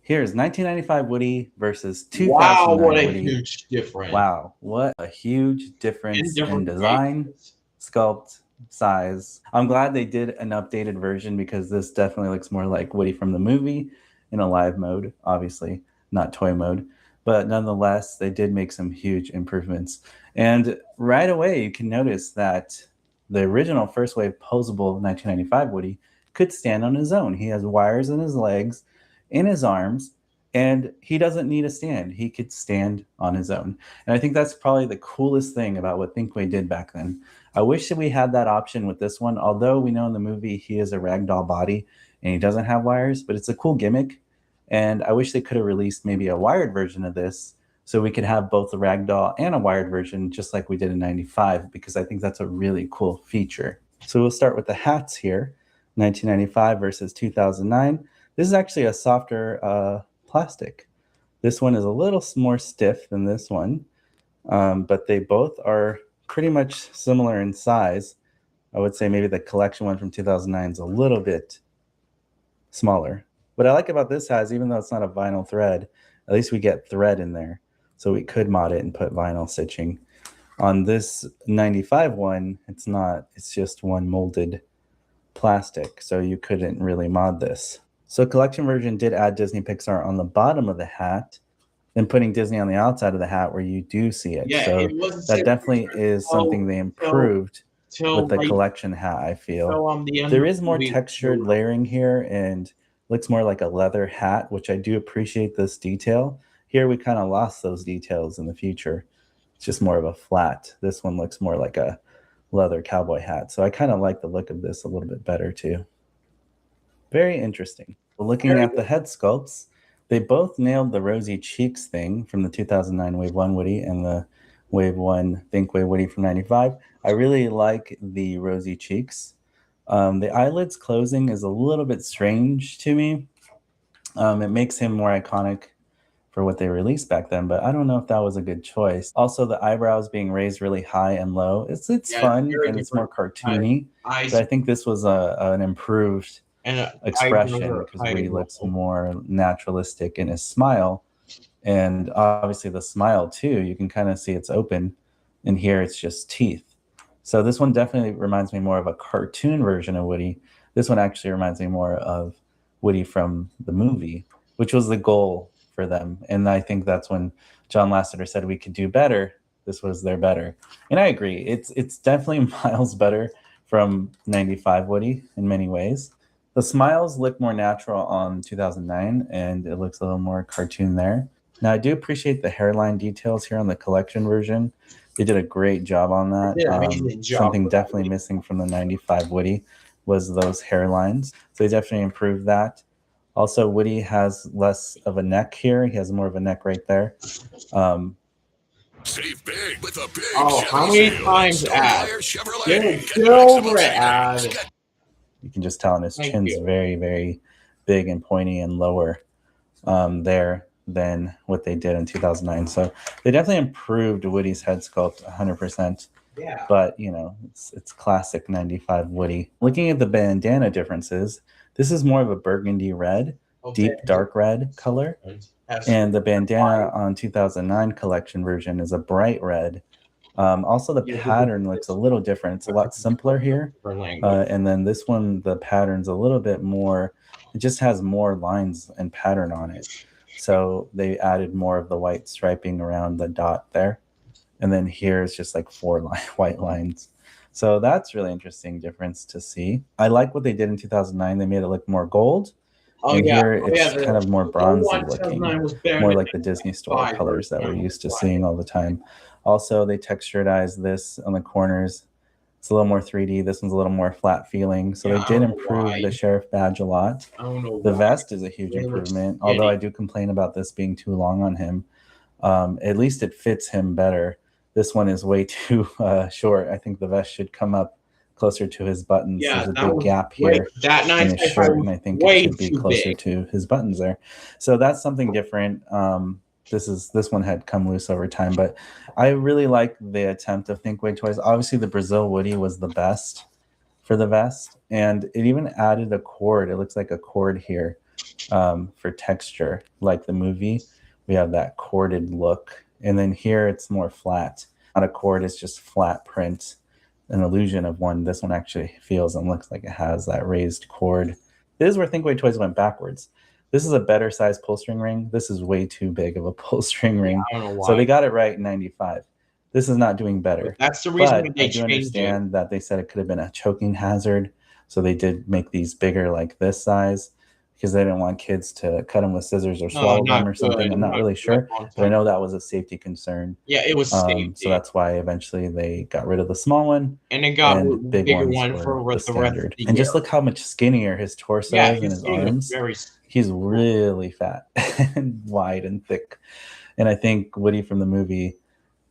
Here's 1995 Woody versus 2009 Wow, what a Woody. huge difference. Wow, what a huge difference in design, sculpt, size. I'm glad they did an updated version because this definitely looks more like Woody from the movie in a live mode, obviously, not toy mode. But nonetheless, they did make some huge improvements. And right away, you can notice that the original first wave posable 1995 Woody could stand on his own. He has wires in his legs, in his arms, and he doesn't need a stand. He could stand on his own. And I think that's probably the coolest thing about what Thinkway did back then. I wish that we had that option with this one, although we know in the movie he is a ragdoll body and he doesn't have wires, but it's a cool gimmick. And I wish they could have released maybe a wired version of this so we could have both the ragdoll and a wired version just like we did in 95, because I think that's a really cool feature. So we'll start with the hats here, 1995 versus 2009. This is actually a softer plastic. This one is a little more stiff than this one, but they both are pretty much similar in size. I would say maybe the collection one from 2009 is a little bit smaller. What I like about this has, even though it's not a vinyl thread, at least we get thread in there. So we could mod it and put vinyl stitching. On this 95 one, it's not. It's just one molded plastic. So you couldn't really mod this. So collection version did add Disney Pixar on the bottom of the hat, then putting Disney on the outside of the hat where you do see it. Yeah, so it that definitely is something they improved with the collection hat, I feel. There is more textured layering here and looks more like a leather hat, which I do appreciate this detail. Here we kind of lost those details in the future. It's just more of a flat. This one looks more like a leather cowboy hat. So I kind of like the look of this a little bit better too. Very interesting. Looking at the head sculpts, they both nailed the rosy cheeks thing from the 2009 Wave 1 Woody and the Wave 1 Thinkway Woody from 95. I really like the rosy cheeks. The eyelids closing is a little bit strange to me. It makes him more iconic for what they released back then, but I don't know if that was a good choice. Also, the eyebrows being raised really high and low, it's fun and it's more cartoony. But I think this was an improved expression because Woody looks more naturalistic in his smile. And obviously the smile too, you can kind of see it's open, and here it's just teeth. So this one definitely reminds me more of a cartoon version of Woody. This one actually reminds me more of Woody from the movie, which was the goal for them. And I think that's when John Lasseter said we could do better. This was their better. And I agree. It's definitely miles better from 95 Woody in many ways. The smiles look more natural on 2009, and it looks a little more cartoon there. Now, I do appreciate the hairline details here on the collection version. They did a great job on that. Something definitely missing from the 95 Woody was those hairlines. So they definitely improved that. Also, Woody has less of a neck here. He has more of a neck right there. Save big with a big how many times ad? Get over it, ad. You can just tell, and his chin's very, very big and pointy and lower there than what they did in 2009. So they definitely improved Woody's head sculpt 100%. Yeah. But, you know, it's classic 95 Woody. Looking at the bandana differences, this is more of a burgundy red, deep dark red color. And the bandana on 2009 collection version is a bright red. Also, the pattern looks a little different. It's a lot simpler here. And then this one, the pattern's a little bit more, it just has more lines and pattern on it. So they added more of the white striping around the dot there. And then here is just like 4 white lines. So that's really interesting difference to see. I like what they did in 2009. They made it look more gold. Here it's kind of more bronzy looking, more like the Disney Store colors that we're used to seeing all the time. Also, they texturized this on the corners. It's a little more 3D. This one's a little more flat feeling. So they did improve the sheriff badge a lot. The vest is a huge improvement, although I do complain about this being too long on him. At least it fits him better. This one is way too short. I think the vest should come up closer to his buttons. There's a big gap here in his shirt, and I think it should be closer to his buttons there. So that's something different. This one had come loose over time, but I really like the attempt of Thinkway Toys. Obviously, the Brazil Woody was the best for the vest, and it even added a cord. It looks like a cord here for texture, like the movie. We have that corded look, and then here it's more flat. Not a cord, it's just flat print, an illusion of one. This one actually feels and looks like it has that raised cord. This is where Thinkway Toys went backwards. This is a better size pull string ring. This is way too big of a pull string ring. I don't know why. So they got it right in 95. This is not doing better. But that's the reason but they I do understand it. That they said it could have been a choking hazard. So they did make these bigger like this size because they didn't want kids to cut them with scissors or swallow them or something. I'm not really sure. But I know that was a safety concern. Yeah, it was safety. So that's why eventually they got rid of the small one. And then got a big bigger ones one were for the the rest of standard. the And year. just look how much skinnier his torso is and his arms. He's really fat and wide and thick. And I think Woody from the movie,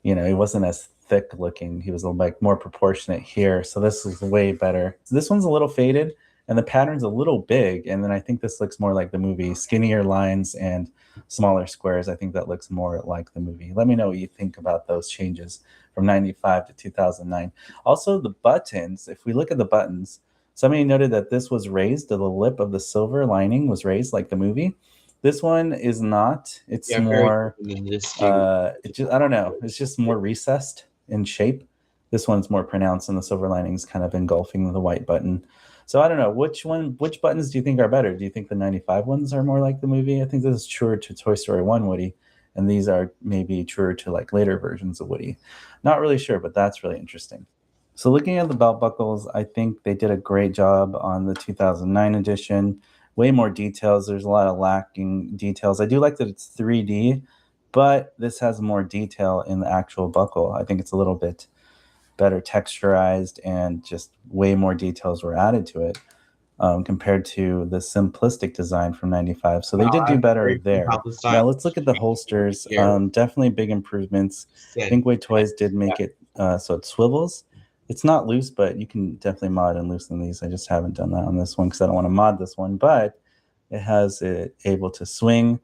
you know, he wasn't as thick looking. He was like more proportionate here. So this is way better. So this one's a little faded and the pattern's a little big. And then I think this looks more like the movie, skinnier lines and smaller squares. I think that looks more like the movie. Let me know what you think about those changes from 95 to 2009. Also the buttons, if we look at the buttons, somebody noted that this was raised, the lip of the silver lining was raised like the movie. This one is not. It's more, it just, I don't know. It's just more recessed in shape. This one's more pronounced and the silver lining's kind of engulfing the white button. So I don't know, which buttons do you think are better? Do you think the 95 ones are more like the movie? I think this is truer to Toy Story 1 Woody, and these are maybe truer to like later versions of Woody. Not really sure, but that's really interesting. So looking at the belt buckles, I think they did a great job on the 2009 edition. Way more details. There's a lot of lacking details. I do like that it's 3D, but this has more detail in the actual buckle. I think it's a little bit better texturized and just way more details were added to it compared to the simplistic design from 95. So they did do better there. Now let's look at the holsters. Definitely big improvements. Thinkway Toys did make it so it swivels. It's not loose, but you can definitely mod and loosen these. I just haven't done that on this one because I don't want to mod this one, but it has it able to swing.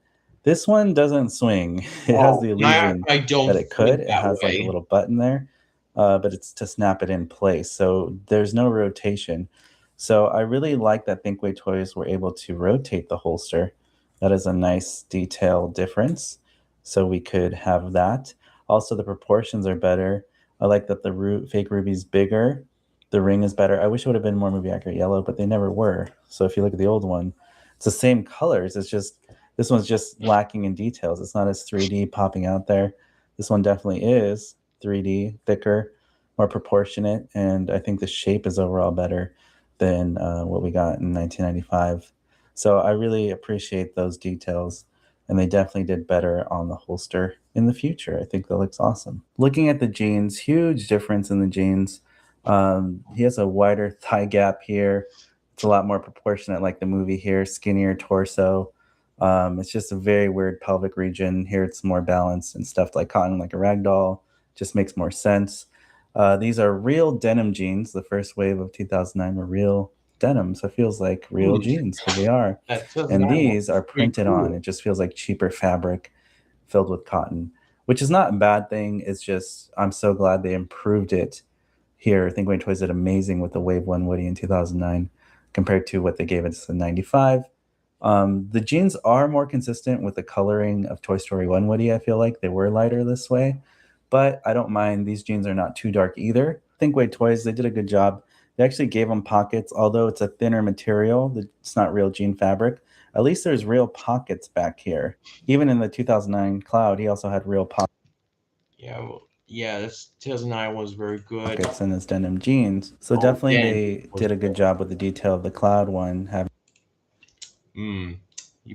This one doesn't swing. It has the illusion I don't that it could. think It that has like a way. little button there, but it's to snap it in place. So there's no rotation. So I really like that Thinkway Toys were able to rotate the holster. That is a nice detail difference. So we could have that. Also, the proportions are better. I like that the fake ruby's bigger. The ring is better. I wish it would have been more movie accurate yellow, but they never were. So if you look at the old one, it's the same colors. It's just this one's just lacking in details. It's not as 3D popping out there. This one definitely is 3D, thicker, more proportionate, and I think the shape is overall better than what we got in 1995. So I really appreciate those details, and they definitely did better on the holster in the future. I think that looks awesome. Looking at the jeans, huge difference in the jeans. He has a wider thigh gap here. It's a lot more proportionate like the movie here, skinnier torso. It's just a very weird pelvic region. Here it's more balanced and stuffed like cotton, like a rag doll. Just makes more sense. These are real denim jeans. The first wave of 2009 were real denim, so it feels like real jeans because they are. And these are printed on. It just feels like cheaper fabric filled with cotton, which is not a bad thing. It's just I'm so glad they improved it here. Thinkway Toys did amazing with the Wave 1 Woody in 2009 compared to what they gave us in 95. The jeans are more consistent with the coloring of Toy Story 1 Woody. I feel like they were lighter this way, but I don't mind. These jeans are not too dark either. Thinkway Toys, they did a good job. They actually gave them pockets, although it's a thinner material. It's not real jean fabric. At least there's real pockets back here. Even in the 2009 Cloud, he also had real pockets. Yeah, this 2009 was very good. Pockets in his denim jeans. So definitely they did a good job with the detail of the Cloud one. You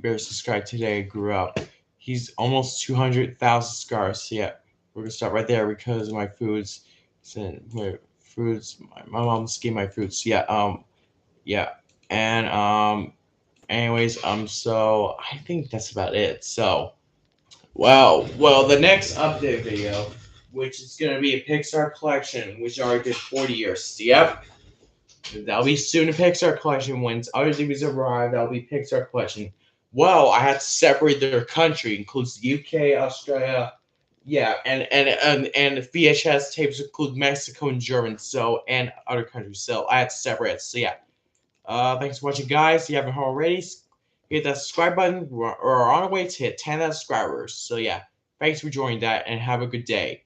better subscribe today. I grew up. He's almost 200,000 scars. So yeah, we're gonna stop right there because of my foods. My mom's gave my foods. And anyways, so I think that's about it. So, well, the next update video, which is gonna be a Pixar collection, which already did 40 years. Yep. That'll be soon a Pixar collection. When other things arrive, that'll be Pixar collection. Well, I had to separate their country. Includes the UK, Australia, and VHS tapes include Mexico and Germany, and other countries. So I had to separate it. So yeah. Thanks for watching, guys. If you haven't already, hit that subscribe button. We're on our way to hit 10,000 subscribers. So yeah, thanks for joining that, and have a good day.